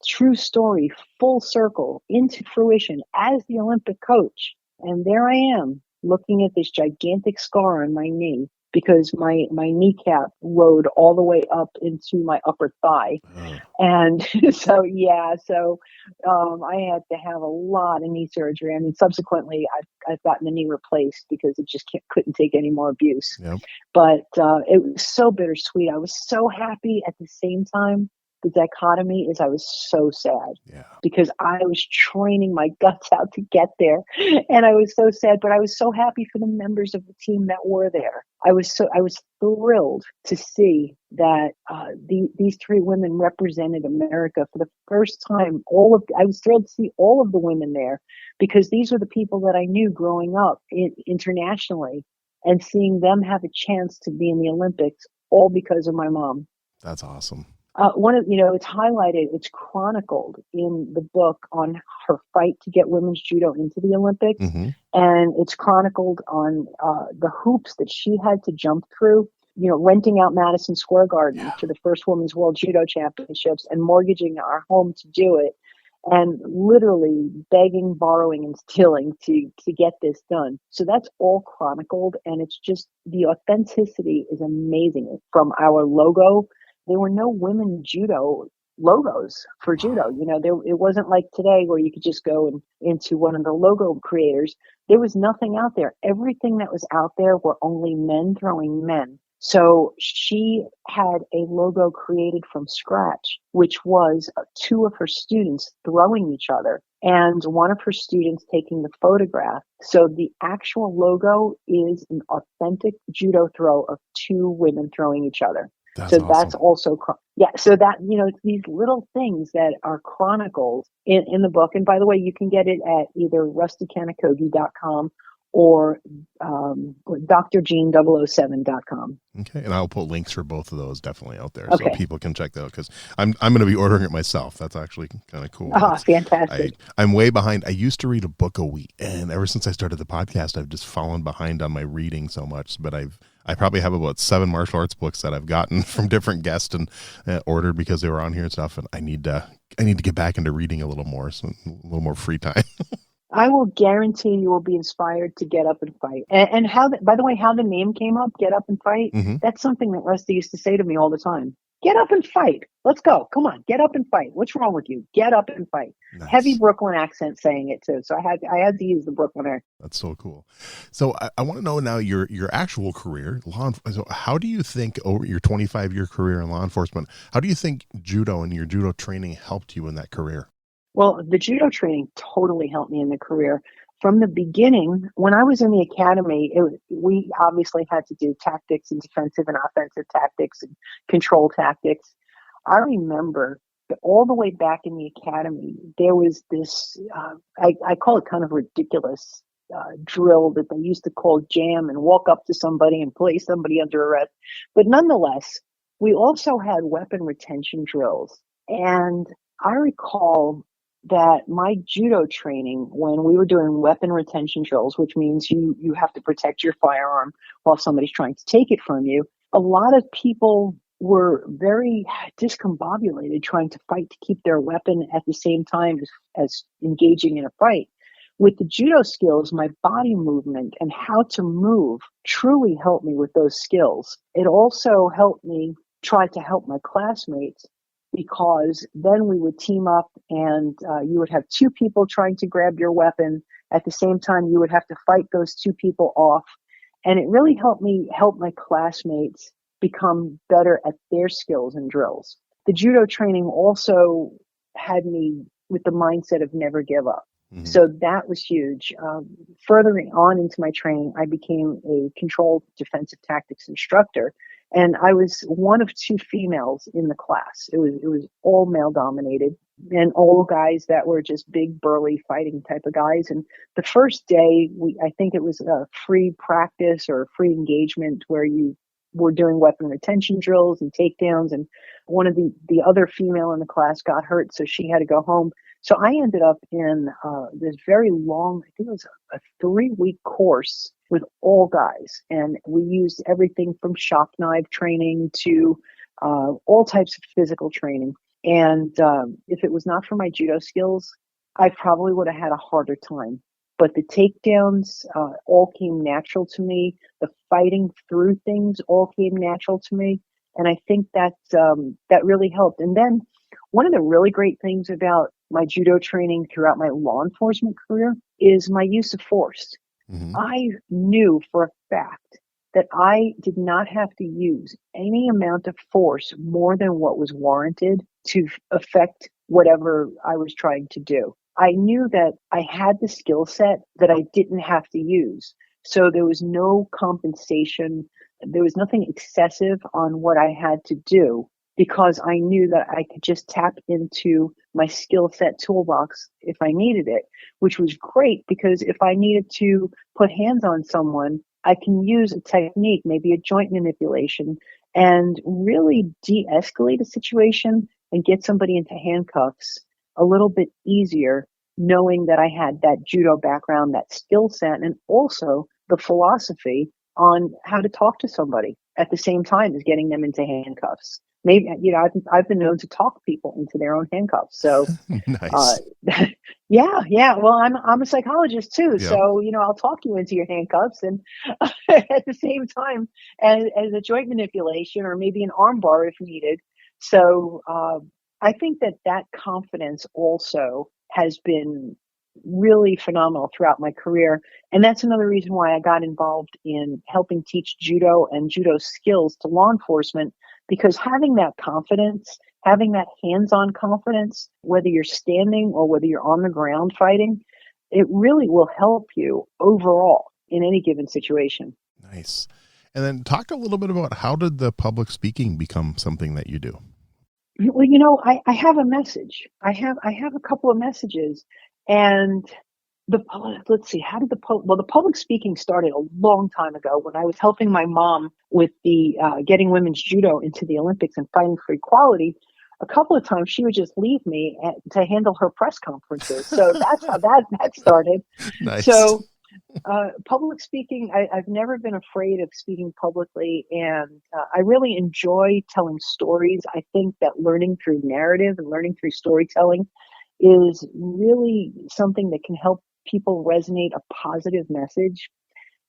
True story, full circle into fruition as the Olympic coach. And there I am looking at this gigantic scar on my knee because my kneecap rode all the way up into my upper thigh. Oh, And so, yeah, so I had to have a lot of knee surgery. I mean, subsequently, I've gotten the knee replaced because it just couldn't take any more abuse. yep. But it was so bittersweet. I was so happy at the same time. The dichotomy is I was so sad Yeah. because I was training my guts out to get there. And I was so sad, but I was so happy for the members of the team that were there. I was thrilled to see that these three women represented America for the first time. I was thrilled to see all of the women there because these were the people that I knew growing up internationally, and seeing them have a chance to be in the Olympics all because of my mom. That's awesome. It's highlighted, it's chronicled in the book on her fight to get women's judo into the Olympics. Mm-hmm. And it's chronicled on the hoops that she had to jump through, renting out Madison Square Garden for the first Women's World Judo Championships and mortgaging our home to do it. And literally begging, borrowing, and stealing to get this done. So that's all chronicled. And it's just, the authenticity is amazing. From our logo, there were no women judo logos for judo. It wasn't like today where you could just go into one of the logo creators. There was nothing out there. Everything that was out there were only men throwing men. So she had a logo created from scratch, which was two of her students throwing each other and one of her students taking the photograph. So the actual logo is an authentic judo throw of two women throwing each other. That's so awesome. That's also, so that, it's these little things that are chronicled in the book. And by the way, you can get it at either rustykanokogi.com or drjean007.com. Okay, and I'll put links for both of those definitely out there, Okay. so people can check that out, because I'm going to be ordering it myself. That's actually kind of cool. Oh, fantastic. I'm way behind. I used to read a book a week, and ever since I started the podcast, I've just fallen behind on my reading so much. But I probably have about 7 martial arts books that I've gotten from different guests and ordered because they were on here and stuff. And I need to get back into reading a little more, so a little more free time. I will guarantee you will be inspired to get up and fight. And by the way, how the name came up, Get Up and Fight, Mm-hmm. That's something that Rusty used to say to me all the time. Get up and fight. Let's go. Come on, get up and fight. What's wrong with you? Get up and fight. Nice. Heavy Brooklyn accent saying it too. So I had to use the Brooklyn accent. That's so cool. So I want to know now your actual career, so how do you think over your 25-year career in law enforcement, how do you think judo and your judo training helped you in that career? Well, the judo training totally helped me in the career. From the beginning, when I was in the academy, we obviously had to do tactics and defensive and offensive tactics and control tactics. I remember that all the way back in the academy, there was this, I call it kind of ridiculous drill that they used to call jam, and walk up to somebody and place somebody under arrest. But nonetheless, we also had weapon retention drills. And I recall that my judo training, when we were doing weapon retention drills, which means you have to protect your firearm while somebody's trying to take it from you, a lot of people were very discombobulated trying to fight to keep their weapon at the same time as engaging in a fight. With the judo skills, my body movement and how to move truly helped me with those skills. It also helped me try to help my classmates, because then we would team up and you would have two people trying to grab your weapon. At the same time, you would have to fight those two people off. And it really helped me help my classmates become better at their skills and drills. The judo training also had me with the mindset of never give up. Mm-hmm. So that was huge. Further on into my training, I became a controlled defensive tactics instructor. And I was one of 2 females in the class. It was all male dominated, and all guys that were just big, burly, fighting type of guys. And the first day, I think it was a free practice or free engagement where you were doing weapon retention drills and takedowns. And one of the other female in the class got hurt, so she had to go home. So I ended up in this very long, I think it was a 3-week course with all guys. And we used everything from shock knife training to all types of physical training. And if it was not for my judo skills, I probably would have had a harder time but the takedowns all came natural to me. The fighting through things all came natural to me. And I think that really helped. And then one of the really great things about my judo training throughout my law enforcement career is my use of force. Hmm. I knew for a fact that I did not have to use any amount of force more than what was warranted to affect whatever I was trying to do. I knew that I had the skill set that I didn't have to use. So there was no compensation. There was nothing excessive on what I had to do because I knew that I could just tap into my skill set toolbox if I needed it, which was great because if I needed to put hands on someone, I can use a technique, maybe a joint manipulation, and really de-escalate a situation and get somebody into handcuffs a little bit easier, knowing that I had that judo background, that skill set, and also the philosophy on how to talk to somebody at the same time as getting them into handcuffs. Maybe, I've been known to talk people into their own handcuffs. So, uh, Nice. yeah. Well, I'm a psychologist too. Yep. So, I'll talk you into your handcuffs and at the same time as a joint manipulation or maybe an arm bar if needed. So, I think that confidence also has been really phenomenal throughout my career. And that's another reason why I got involved in helping teach judo and judo skills to law enforcement, because having that confidence, having that hands-on confidence, whether you're standing or whether you're on the ground fighting, it really will help you overall in any given situation. Nice. And then talk a little bit about how did the public speaking become something that you do? Well, I have a message. I have a couple of messages, and let's see, how did the public speaking started a long time ago when I was helping my mom with the getting women's judo into the Olympics and fighting for equality. A couple of times she would just leave me to handle her press conferences. So that's how that started. Nice. So public speaking, I've never been afraid of speaking publicly, and I really enjoy telling stories. I think that learning through narrative and learning through storytelling is really something that can help people resonate a positive message.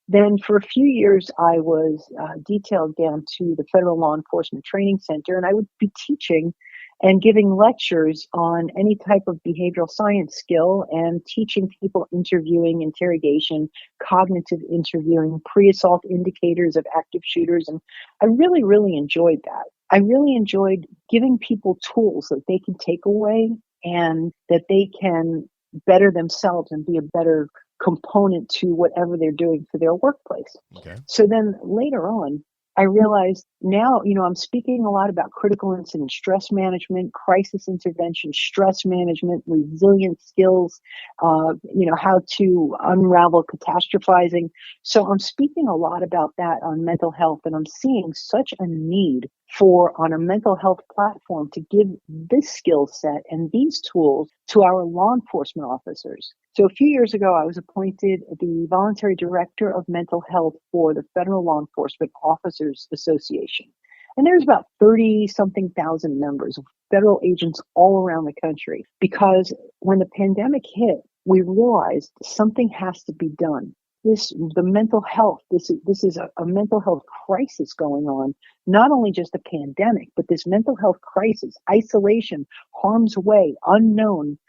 Then for a few years, I was detailed down to the Federal Law Enforcement Training Center, and I would be teaching and giving lectures on any type of behavioral science skill and teaching people interviewing, interrogation, cognitive interviewing, pre-assault indicators of active shooters. And I really, really enjoyed that. I really enjoyed giving people tools that they can take away and that they can better themselves and be a better component to whatever they're doing for their workplace. Okay. So then later on, I realized now, I'm speaking a lot about critical incident stress management, crisis intervention, stress management, resilience skills, how to unravel catastrophizing. So I'm speaking a lot about that on mental health, and I'm seeing such a need on a mental health platform to give this skill set and these tools to our law enforcement officers. So a few years ago, I was appointed the voluntary director of mental health for the Federal Law Enforcement Officers Association. And there's about 30 something thousand members of federal agents all around the country, because when the pandemic hit, we realized something has to be done. The mental health, this is a mental health crisis going on, not only just a pandemic, but this mental health crisis, isolation, harm's way, unknown.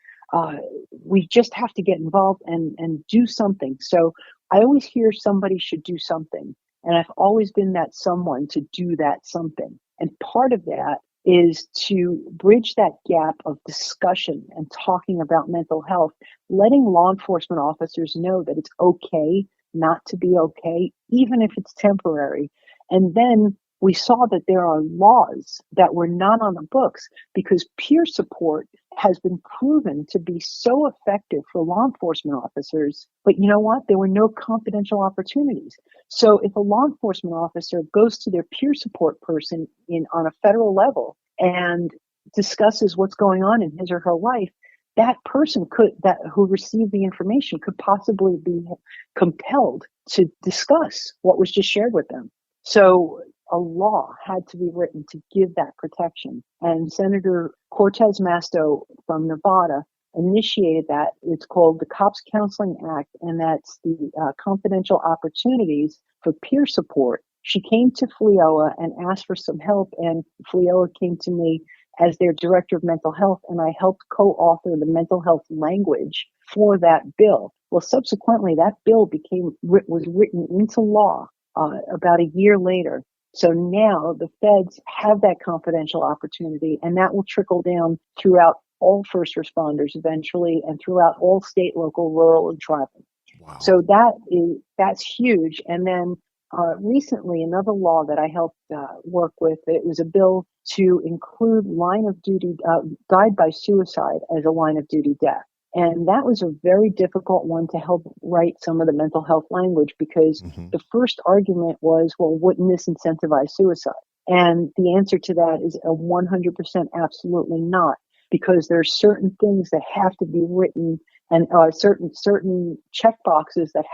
We just have to get involved and do something. So I always hear somebody should do something. And I've always been that someone to do that something. And part of that is to bridge that gap of discussion and talking about mental health, letting law enforcement officers know that it's okay not to be okay, even if it's temporary. And then we saw that there are laws that were not on the books because peer support has been proven to be so effective for law enforcement officers. But you know what? There were no confidential opportunities. So if a law enforcement officer goes to their peer support person on a federal level and discusses what's going on in his or her life, that person who received the information could possibly be compelled to discuss what was just shared with them. So a law had to be written to give that protection. And Senator Cortez Masto from Nevada initiated that. It's called the Cops Counseling Act, and that's the confidential opportunities for peer support. She came to FLEOA and asked for some help, and FLEOA came to me as their director of mental health, and I helped co-author the mental health language for that bill. Well, subsequently, that bill was written into law about a year later. So now the feds have that confidential opportunity, and that will trickle down throughout all first responders eventually, and throughout all state, local, rural, and tribal. Wow. So that's huge. And then recently, another law that I helped work with, it was a bill to include line of duty, died by suicide as a line of duty death. And that was a very difficult one to help write some of the mental health language, because the first argument was, well, wouldn't this incentivize suicide? And the answer to that is a 100% absolutely not, because there's certain things that have to be written, and certain check boxes that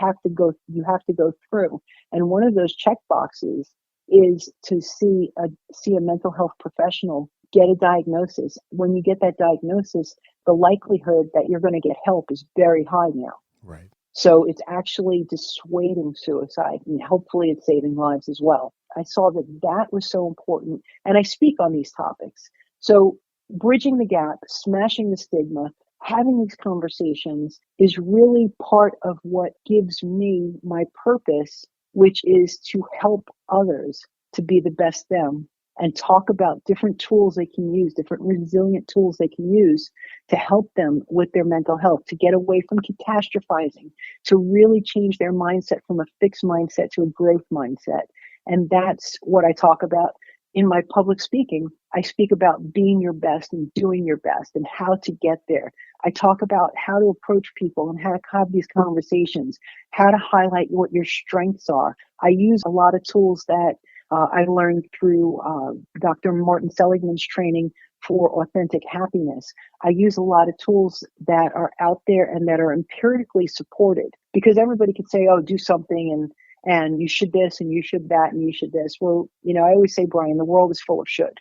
you have to go through. And one of those check boxes is to see a mental health professional, get a diagnosis. When you get that diagnosis, the likelihood that you're going to get help is very high now. Right. So it's actually dissuading suicide, and hopefully it's saving lives as well. I saw that was so important, and I speak on these topics. So bridging the gap, smashing the stigma, having these conversations is really part of what gives me my purpose, which is to help others to be the best them, and talk about different tools they can use, different resilient tools they can use to help them with their mental health, to get away from catastrophizing, to really change their mindset from a fixed mindset to a growth mindset. And that's what I talk about in my public speaking. I speak about being your best and doing your best and how to get there. I talk about how to approach people and how to have these conversations, how to highlight what your strengths are. I use a lot of tools that I learned through Dr. Martin Seligman's training for authentic happiness. I use a lot of tools that are out there and that are empirically supported, because everybody could say, oh, do something and you should this and you should that and you should this. Well, I always say, Brian, the world is full of should.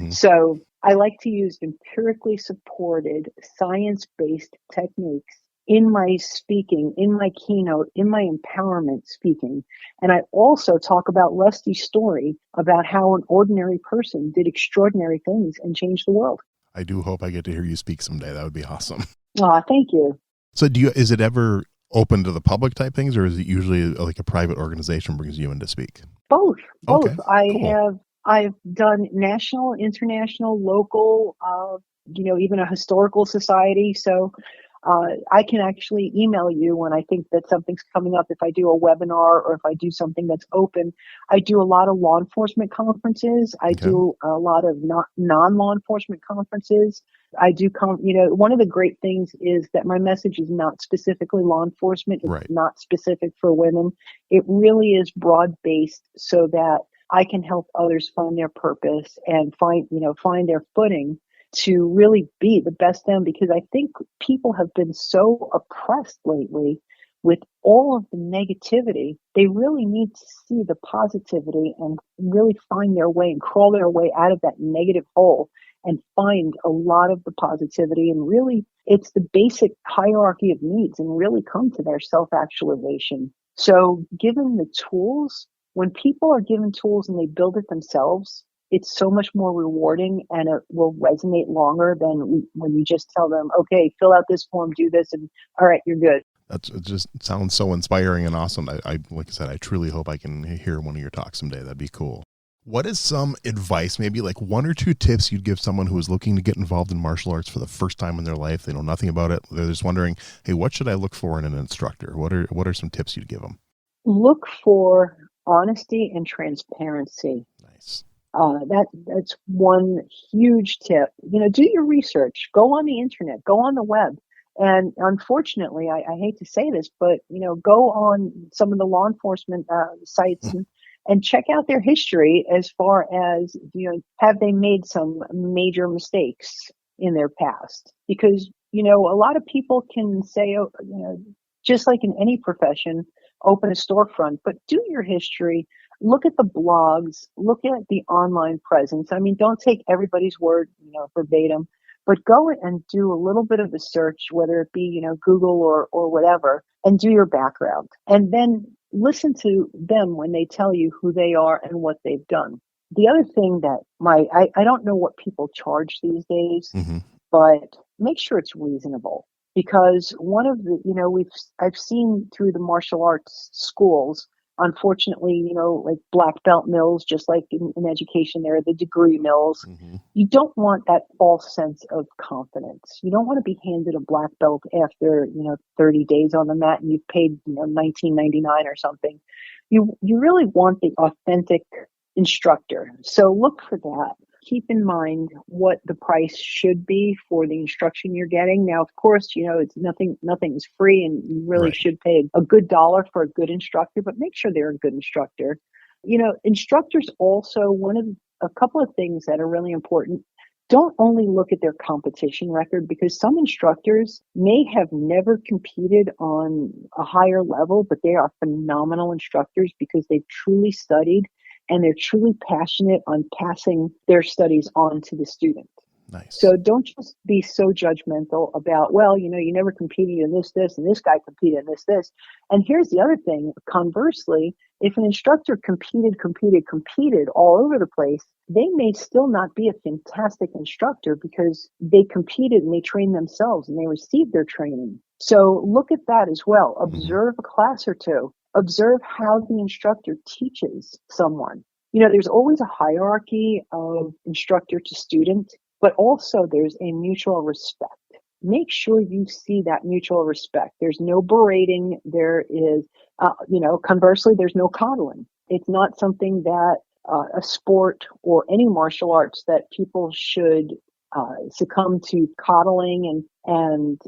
So I like to use empirically supported, science-based techniques in my speaking, in my keynote, in my empowerment speaking. And I also talk about Rusty's story about how an ordinary person did extraordinary things and changed the world. I do hope I get to hear you speak someday. That would be awesome. Thank you. So is it ever open to the public type things, or is it usually like a private organization brings you in to speak? Both. Okay, cool. I've done national, international, local, even a historical society. So I can actually email you when I think that something's coming up. If I do a webinar or if I do something that's open, I do a lot of law enforcement conferences. I do a lot of non-law enforcement conferences. I do, one of the great things is that my message is not specifically law enforcement. It's not specific for women. It really is broad-based so that I can help others find their purpose and find their footing to really be the best them, because I think people have been so oppressed lately with all of the negativity. They really need to see the positivity and really find their way and crawl their way out of that negative hole and find a lot of the positivity. And really, it's the basic hierarchy of needs, and really come to their self-actualization. So given the tools, when people are given tools and they build it themselves, it's so much more rewarding, and it will resonate longer than when you just tell them, okay, fill out this form, do this, and all right, you're good. It just sounds so inspiring and awesome. I like I said, I truly hope I can hear one of your talks someday. That'd be cool. What is some advice, maybe like 1 or 2 tips you'd give someone who is looking to get involved in martial arts for the first time in their life? They know nothing about it. They're just wondering, hey, what should I look for in an instructor? What are some tips you'd give them? Look for honesty and transparency. Nice. That's one huge tip. Do your research. Go on the internet. Go on the web. And unfortunately, I hate to say this, but go on some of the law enforcement sites and check out their history as far as have they made some major mistakes in their past? Because a lot of people can say, just like in any profession, open a storefront, but do your history. Look at the blogs, look at the online presence. I mean, don't take everybody's word, verbatim, but go and do a little bit of the search, whether it be, Google or whatever, and do your background. And then listen to them when they tell you who they are and what they've done. The other thing that I don't know what people charge these days, Mm-hmm. but make sure it's reasonable. Because one of the, I've seen through the martial arts schools, unfortunately, like black belt mills, just like in education, there are the degree mills. Mm-hmm. You don't want that false sense of confidence. You don't want to be handed a black belt after, 30 days on the mat and you've paid, $19.99 or something. You really want the authentic instructor. So look for that. Keep in mind what the price should be for the instruction you're getting. Now, of course, it's nothing is free, and you really should pay a good dollar for a good instructor, but make sure they're a good instructor. Instructors also, a couple of things that are really important. Don't only look at their competition record, because some instructors may have never competed on a higher level, but they are phenomenal instructors because they've truly studied and they're truly passionate on passing their studies on to the student. Nice. So don't just be so judgmental about, well, you never competed in this, and this guy competed in this. And here's the other thing. Conversely, if an instructor competed all over the place, they may still not be a fantastic instructor because they competed and they trained themselves and they received their training. So look at that as well. Observe a class or two. Observe how the instructor teaches someone. There's always a hierarchy of instructor to student, but also there's a mutual respect. Make sure you see that mutual respect. There's no berating. There is, conversely, there's no coddling. It's not something that a sport or any martial arts that people should succumb to coddling and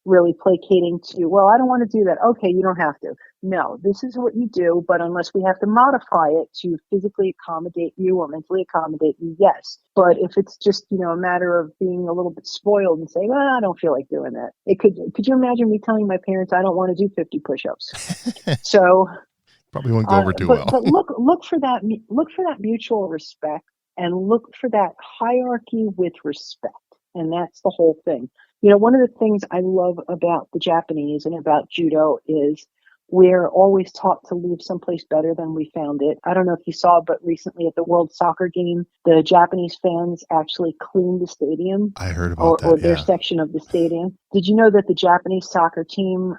really placating to, well, I don't want to do that. Okay, you don't have to. No, this is what you do, but unless we have to modify it to physically accommodate you or mentally accommodate you, yes. But if it's just, a matter of being a little bit spoiled and saying, well, I don't feel like doing that. Could you imagine me telling my parents I don't want to do 50 push-ups? So probably won't go over too well. But look for that mutual respect, and look for that hierarchy with respect. And that's the whole thing. One of the things I love about the Japanese and about judo is we're always taught to leave someplace better than we found it. I don't know if you saw, but recently at the World Soccer game, the Japanese fans actually cleaned the stadium. I heard about that, or their section of the stadium. Did you know that the Japanese soccer team,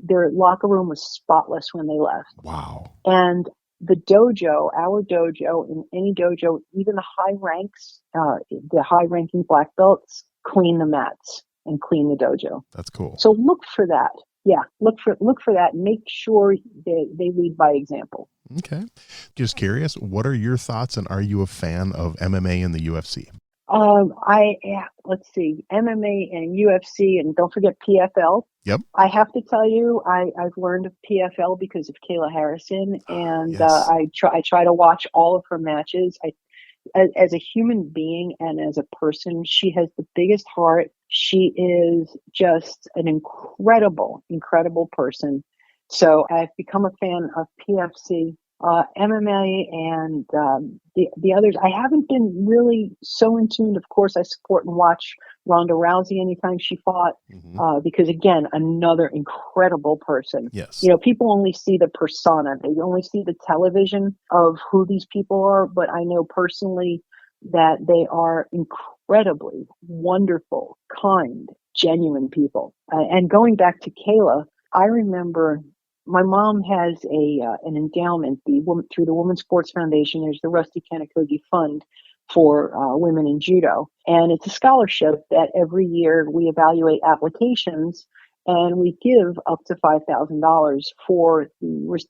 their locker room was spotless when they left? Wow. And the dojo, our dojo, in any dojo, even the high ranks, the high-ranking black belts, clean the mats and clean the dojo. That's cool. So look for that. Yeah, look for that. And make sure they lead by example. Okay. Just curious, what are your thoughts, and are you a fan of MMA and the UFC? Let's see, MMA and UFC, and don't forget PFL. Yep. I have to tell you, I've learned of PFL because of Kayla Harrison, and yes. I try to watch all of her matches. As a human being and as a person, she has the biggest heart. She is just an incredible person. So I've become a fan of PFC, MMA, and the others. I haven't been really so in tune. Of course, I support and watch Ronda Rousey anytime she fought, because again, another incredible person. Yes. People only see the persona. They only see the television of who these people are, but I know personally that they are incredibly wonderful, kind, genuine people. And going back to Kayla, I remember my mom has an endowment through the Women's Sports Foundation. There's the Rusty Kanokogi Fund for women in judo. And it's a scholarship that every year we evaluate applications and we give up to $5,000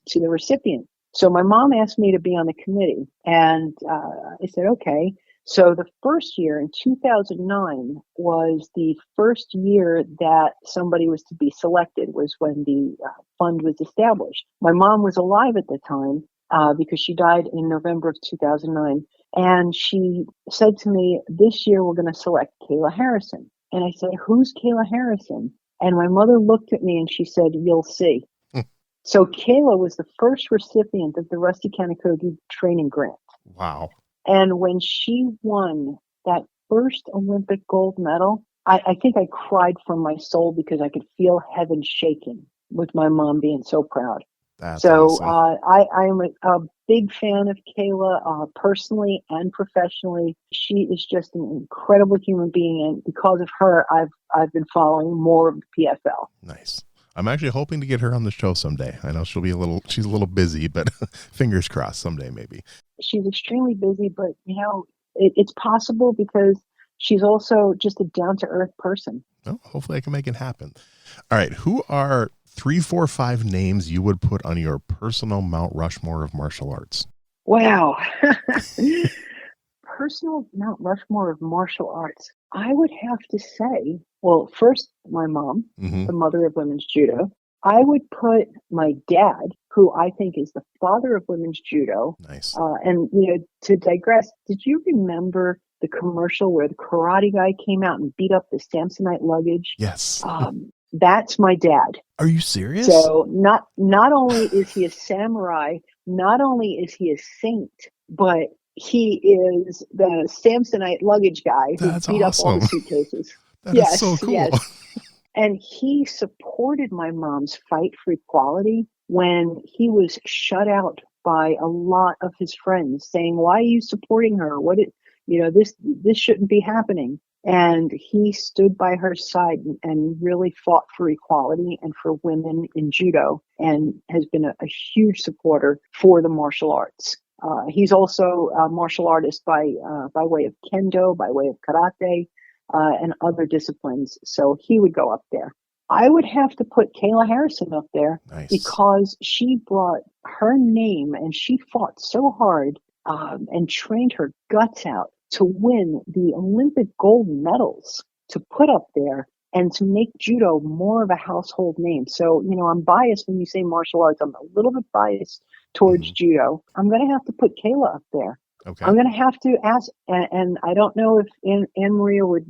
to the recipient. So my mom asked me to be on the committee, and I said, okay. So the first year in 2009 was the first year that somebody was to be selected, was when the fund was established. My mom was alive at the time because she died in November of 2009. And she said to me, this year we're going to select Kayla Harrison. And I said, who's Kayla Harrison? And my mother looked at me and she said, you'll see. So Kayla was the first recipient of the Rusty Kanokogi training grant. Wow. And when she won that first Olympic gold medal, I think I cried from my soul because I could feel heaven shaking with my mom being so proud. That's So awesome. I am a big fan of Kayla, personally and professionally. She is just an incredible human being, and because of her, I've been following more of the PFL. Nice. I'm actually hoping to get her on the show someday. I know she's a little busy, but fingers crossed someday maybe. She's extremely busy, but it's possible because she's also just a down to earth person. Oh, hopefully I can make it happen. All right. Who are 3, 4, 5 names you would put on your personal Mount Rushmore of martial arts? Wow. Personal Mount Rushmore of martial arts. I would have to say, well, first, my mom, Mm-hmm. the mother of women's judo. I would put my dad, who I think is the father of women's judo. Nice. And, to digress, did you remember the commercial where the karate guy came out and beat up the Samsonite luggage? Yes. That's my dad. Are you serious? So not only is he a samurai, not only is he a saint, but he is the Samsonite luggage guy who That's beat up all the awesome. suitcases. That Yes, is so cool. yes. And he supported my mom's fight for equality when he was shut out by a lot of his friends saying, "Why are you supporting her? This shouldn't be happening." And he stood by her side and really fought for equality and for women in judo, and has been a huge supporter for the martial arts. He's also a martial artist by way of kendo, by way of karate, and other disciplines. So he would go up there. I would have to put Kayla Harrison up there. Nice. Because she brought her name and she fought so hard, and trained her guts out to win the Olympic gold medals, to put up there and to make judo more of a household name. So, I'm biased when you say martial arts. I'm a little bit biased towards judo. I'm going to have to put Kayla up there. Okay. I'm going to have to ask, and I don't know if Anne Maria would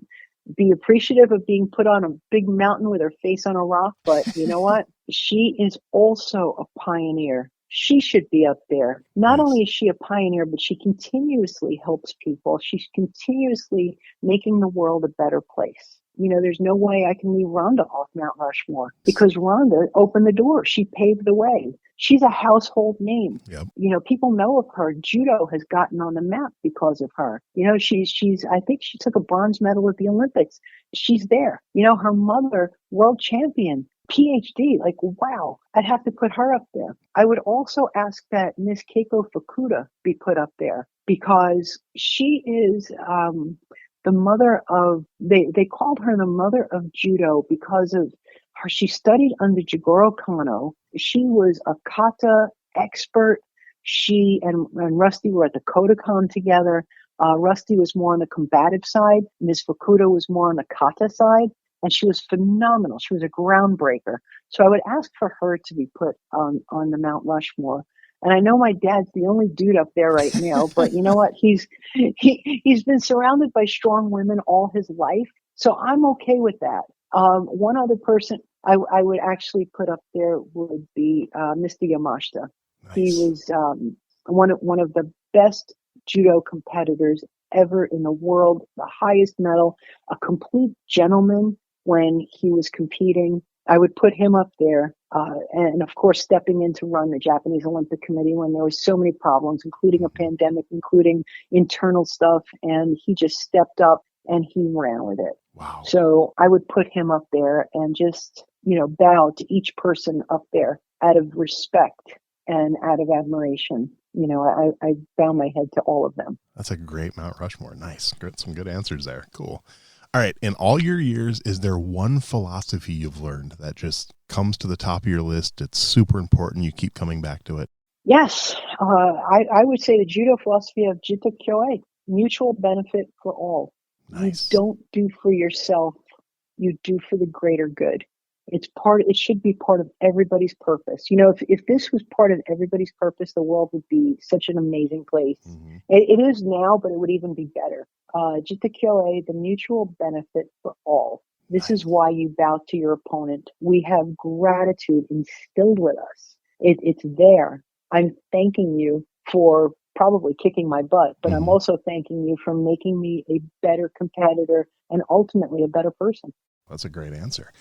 be appreciative of being put on a big mountain with her face on a rock, but you know what? She is also a pioneer. She should be up there. Not Nice. only is she a pioneer, but she continuously helps people. She's continuously making the world a better place. There's no way I can leave Rhonda off Mount Rushmore because Rhonda opened the door. She paved the way. She's a household name. Yep. People know of her. Judo has gotten on the map because of her. She's I think she took a bronze medal at the Olympics. She's there. Her mother, world champion, PhD. Like, wow, I'd have to put her up there. I would also ask that Miss Keiko Fukuda be put up there because she is, the mother of, they called her the mother of judo because of her. She studied under Jigoro Kano. She was a kata expert. She and Rusty were at the Kodokan together. Rusty was more on the combative side. Ms. Fukuda was more on the kata side. And she was phenomenal. She was a groundbreaker. So I would ask for her to be put on the Mount Rushmore. And I know my dad's the only dude up there right now, but you know what? He's been surrounded by strong women all his life. So I'm okay with that. One other person I would actually put up there would be Mr. Yamashita. Nice. He was one of the best judo competitors ever in the world, the highest medal, a complete gentleman when he was competing. I would put him up there. And of course, stepping in to run the Japanese Olympic Committee when there was so many problems, including a pandemic, including internal stuff. And he just stepped up and he ran with it. Wow. So I would put him up there and just, bow to each person up there out of respect and out of admiration. I bow my head to all of them. That's a great Mount Rushmore. Nice. Good. Some good answers there. Cool. All right. In all your years, is there one philosophy you've learned that just comes to the top of your list? It's super important. You keep coming back to it. Yes. I would say the judo philosophy of Jitta Kyoe, mutual benefit for all. Nice. You don't do for yourself. You do for the greater good. It should be part of everybody's purpose. If this was part of everybody's purpose, the world would be such an amazing place. Mm-hmm. It is now, but it would even be better. Jitta Kyoe, the mutual benefit for all. This is why you bow to your opponent. We have gratitude instilled with us. It's there. I'm thanking you for probably kicking my butt, but I'm Mhm. also thanking you for making me a better competitor and ultimately a better person. That's a great answer.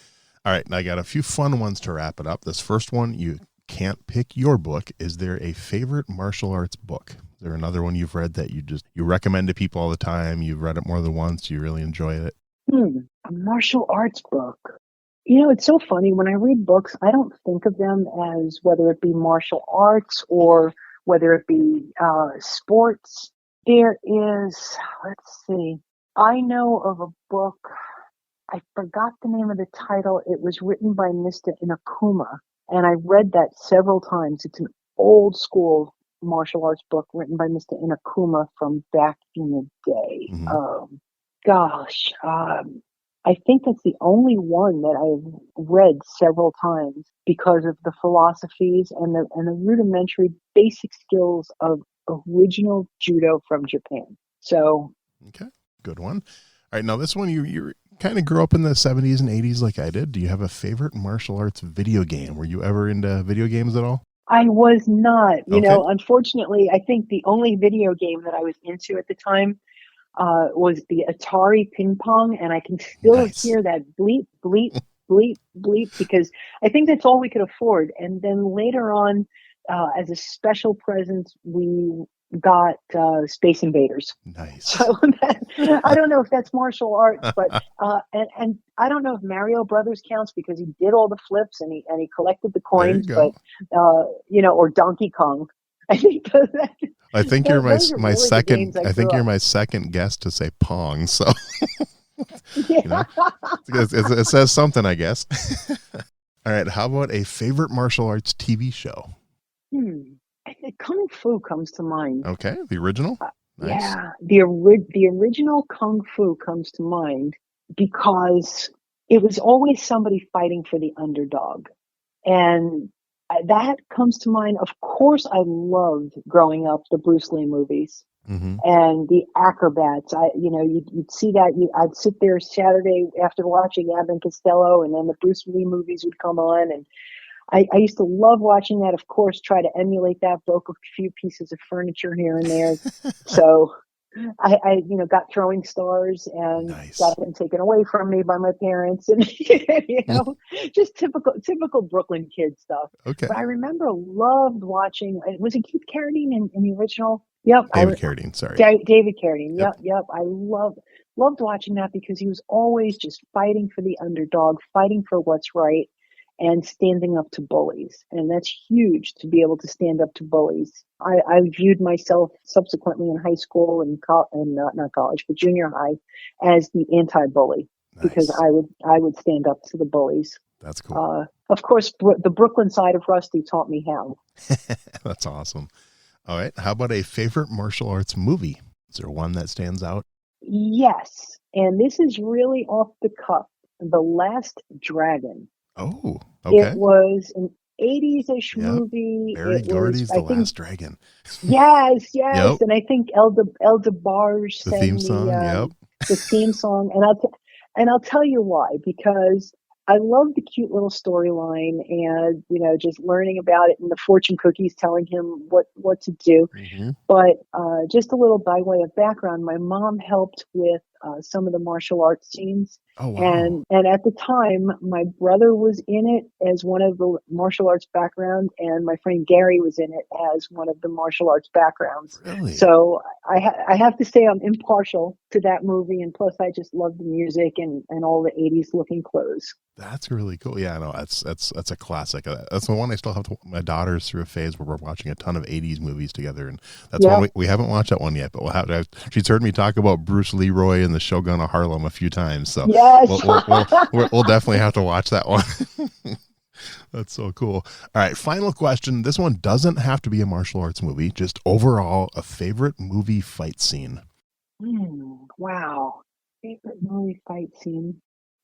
All right, and I got a few fun ones to wrap it up. This first one, you can't pick your book. Is there a favorite martial arts book? Is there another one you've read that you recommend to people all the time? You've read it more than once. You really enjoy it. A martial arts book. It's so funny. When I read books, I don't think of them as whether it be martial arts or whether it be sports. There is, let's see, I know of a book. I forgot the name of the title. It was written by Mr. Inakuma, and I read that several times. It's an old school martial arts book written by Mr. Inakuma from back in the day. Mhm. Gosh, I think that's the only one that I've read several times because of the philosophies and the rudimentary basic skills of original judo from Japan. So, Okay, good one. All right, now this one you kind of grew up in the 70s and 80s like I did. Do you have a favorite martial arts video game? Were you ever into video games at all? I was not, Okay. unfortunately, I think the only video game that I was into at the time was the Atari ping pong, and I can still Nice. hear that bleep, bleep, bleep, bleep, because I think that's all we could afford. And then later on, as a special present, we got Space Invaders. Nice. So I don't know if that's martial arts, but and I don't know if Mario Brothers counts because he did all the flips and he collected the There you coins, but go. or Donkey Kong. I think I think you're those are my really the games second. I I think grew you're up. my second guest to say Pong. So you Yeah. know, it says something, I guess. All right. How about a favorite martial arts TV show? I think Kung Fu comes to mind. Okay, the original. Uh, Nice. yeah, the original Kung Fu comes to mind because it was always somebody fighting for the underdog. And that comes to mind. Of course, I loved growing up the Bruce Lee movies Mm-hmm. and the acrobats. You'd see that. I'd sit there Saturday after watching Abbott and Costello, and then the Bruce Lee movies would come on, and I used to love watching that. Of course, try to emulate that. Broke a few pieces of furniture here and there. So I got throwing stars and Nice. got them taken away from me by my parents, and just typical Brooklyn kid stuff. Okay. But I remember loved watching. Was it Keith Carradine in the original? Yep, David Carradine. Sorry. David Carradine. Yep. Yep. I loved watching that because he was always just fighting for the underdog, fighting for what's right, and standing up to bullies. And that's huge to be able to stand up to bullies. I viewed myself subsequently in high school and not college, but junior high, as the anti-bully because Nice. I would stand up to the bullies. That's cool. Of course, the Brooklyn side of Rusty taught me how. That's awesome. All right. How about a favorite martial arts movie? Is there one that stands out? Yes, and this is really off the cuff. The Last Dragon. Oh, It okay. was an 80s-ish Yep. movie. Barry It was, Gordy's The I think, Last Dragon. yes, Yep. and I think El DeBarge The theme sang song. Yep. the theme song, and I'll tell you why, because I love the cute little storyline, and just learning about it and the fortune cookies telling him what to do. Mm-hmm. But just a little by way of background, my mom helped with some of the martial arts scenes. Oh, wow. And at the time, my brother was in it as one of the martial arts background, and my friend Gary was in it as one of the martial arts backgrounds. Really? So I have to say I'm impartial to that movie, and plus I just love the music and all the 80s looking clothes. That's really cool. Yeah, no, that's a classic. That's the one I still have to. My daughter's through a phase where we're watching a ton of '80s movies together, and that's Yeah. one we haven't watched that one yet. But we'll have to. She's heard me talk about Bruce Leroy and the Shogun of Harlem a few times, so Yes. we'll definitely have to watch that one. That's so cool. All right, final question. This one doesn't have to be a martial arts movie. Just overall, a favorite movie fight scene. Wow. Favorite movie fight scene.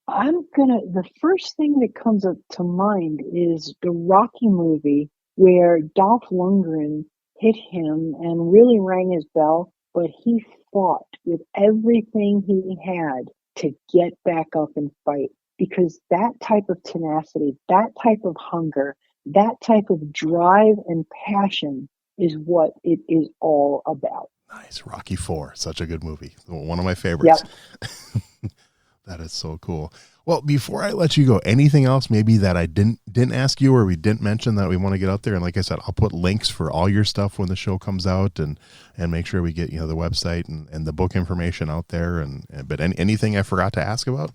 The first thing that comes up to mind is the Rocky movie where Dolph Lundgren hit him and really rang his bell, but he fought with everything he had to get back up and fight because that type of tenacity, that type of hunger, that type of drive and passion is what it is all about. Nice. Rocky IV, such a good movie. One of my favorites. Yep. That is so cool. Well, before I let you go, anything else maybe that I didn't ask you or we didn't mention that we want to get out there? And like I said, I'll put links for all your stuff when the show comes out and make sure we get, the website and the book information out there. But anything I forgot to ask about?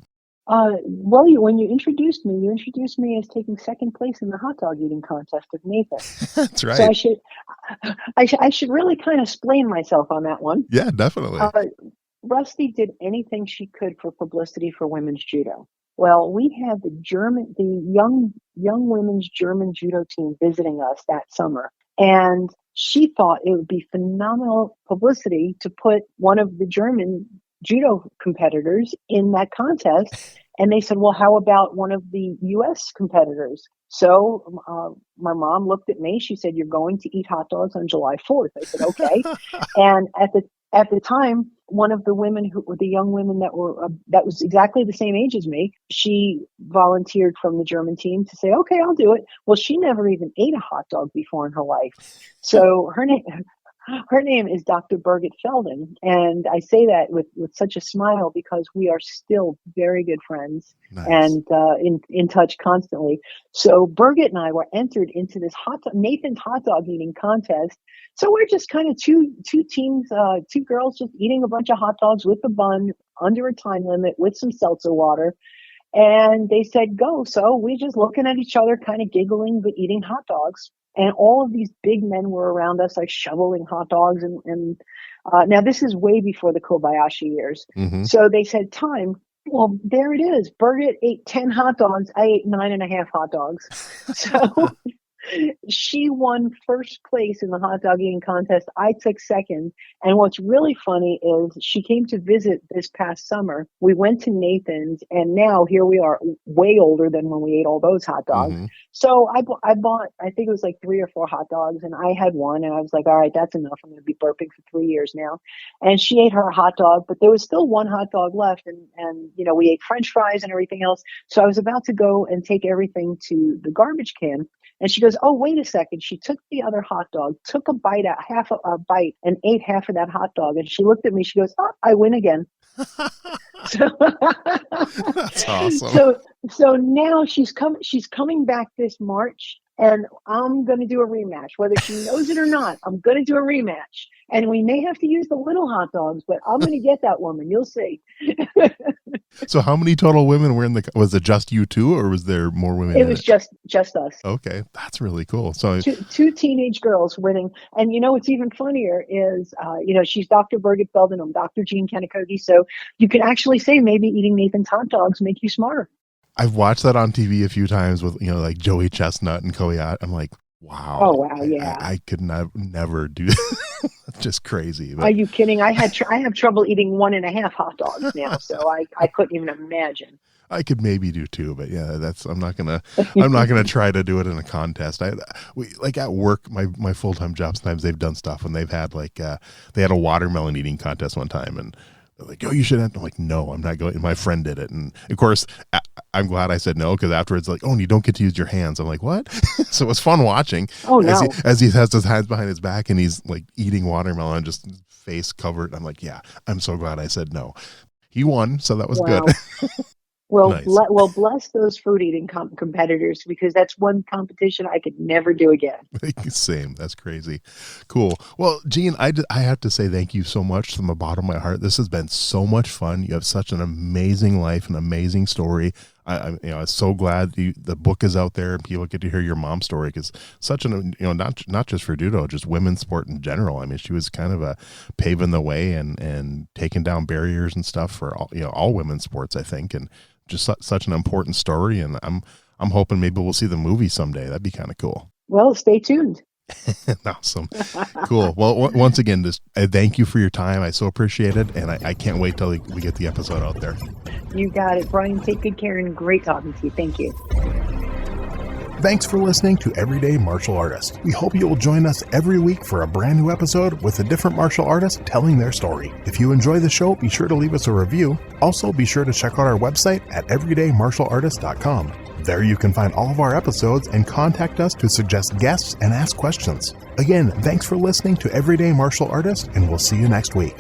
Well, when you introduced me as taking second place in the hot dog eating contest of Nathan. That's right. So I should really kind of explain myself on that one. Yeah, definitely. Rusty did anything she could for publicity for women's judo. Well, we had the young women's German judo team visiting us that summer, and she thought it would be phenomenal publicity to put one of the German judo competitors in that contest. And they said, well, how about one of the U.S. competitors? So my mom looked at me. She said, you're going to eat hot dogs on July 4th. I said, okay. And at the time, one of the women the young women that was exactly the same age as me, she volunteered from the German team to say, okay, I'll do it. Well, she never even ate a hot dog before in her life. So her name is Dr. Birgit Felden, and I say that with such a smile because we are still very good friends. Nice. And in touch constantly. So Birgit and I were entered into this Nathan's hot dog eating contest. So we're just kind of two teams, two girls just eating a bunch of hot dogs with a bun under a time limit with some seltzer water. And they said, go. So we just looking at each other, kind of giggling, but eating hot dogs. And all of these big men were around us, like shoveling hot dogs. And now this is way before the Kobayashi years. Mm-hmm. So they said, time. Well, there it is. Birgit ate 10 hot dogs. I ate 9.5 hot dogs. So she won first place in the hot dog eating contest. I took second. And what's really funny is she came to visit this past summer. We went to Nathan's, and now here we are, way older than when we ate all those hot dogs. Mm-hmm. So I bought, I think it was like 3 or 4 hot dogs, and I had one, and I was like, all right, that's enough. I'm going to be burping for 3 years now. And she ate her hot dog, but there was still one hot dog left, and we ate French fries and everything else. So I was about to go and take everything to the garbage can. And she goes, oh, wait a second. She took the other hot dog, took a bite out, half a bite, and ate half of that hot dog. And she looked at me. She goes, oh, I win again. That's awesome. So now she's coming back this March, and I'm going to do a rematch. Whether she knows it or not, I'm going to do a rematch. And we may have to use the little hot dogs, but I'm going to get that woman. You'll see. So how many total women were was it just you two, or was there more women? It was just us. Okay. That's really cool. So two teenage girls winning. And what's even funnier is, she's Dr. Birgit Felden. I'm Dr. Jean Kanokogi. So you can actually say maybe eating Nathan's hot dogs make you smarter. I've watched that on TV a few times with, like Joey Chestnut and Koyat. I'm like, wow. Oh, wow. Yeah. I could never do that. That's just crazy. But. Are you kidding? I have trouble eating 1.5 hot dogs now. So I couldn't even imagine. I could maybe do 2, but yeah, I'm not gonna try to do it in a contest. We like at work, my full-time job, sometimes they've done stuff and they've had they had a watermelon eating contest one time, and they're like, oh, you should have. I'm like, no, I'm not going. My friend did it. And of course, I'm glad I said no, because afterwards, like, oh, and you don't get to use your hands. I'm like, what? So it was fun watching. Oh, no. As he has his hands behind his back and he's like eating watermelon, just face covered. I'm like, yeah, I'm so glad I said no. He won, so that was good. Well, nice. Bless those fruit eating competitors, because that's one competition I could never do again. Same. That's crazy. Cool. Well, Jean, I have to say thank you so much from the bottom of my heart. This has been so much fun. You have such an amazing life, an amazing story. I'm so glad the book is out there and people get to hear your mom's story, because such an, not just for judo, just women's sport in general. I mean, she was kind of paving the way and taking down barriers and stuff for all women's sports, I think, and just such an important story. And I'm hoping maybe we'll see the movie someday. That'd be kind of cool. Well, stay tuned. Awesome. Cool. Well, once again, just thank you for your time. I so appreciate it. And I can't wait till we get the episode out there. You got it, Brian. Take good care, and great talking to you. Thank you. Thanks for listening to Everyday Martial Artist. We hope you will join us every week for a brand new episode with a different martial artist telling their story. If you enjoy the show, be sure to leave us a review. Also, be sure to check out our website at everydaymartialartist.com. There you can find all of our episodes and contact us to suggest guests and ask questions. Again, thanks for listening to Everyday Martial Artist, and we'll see you next week.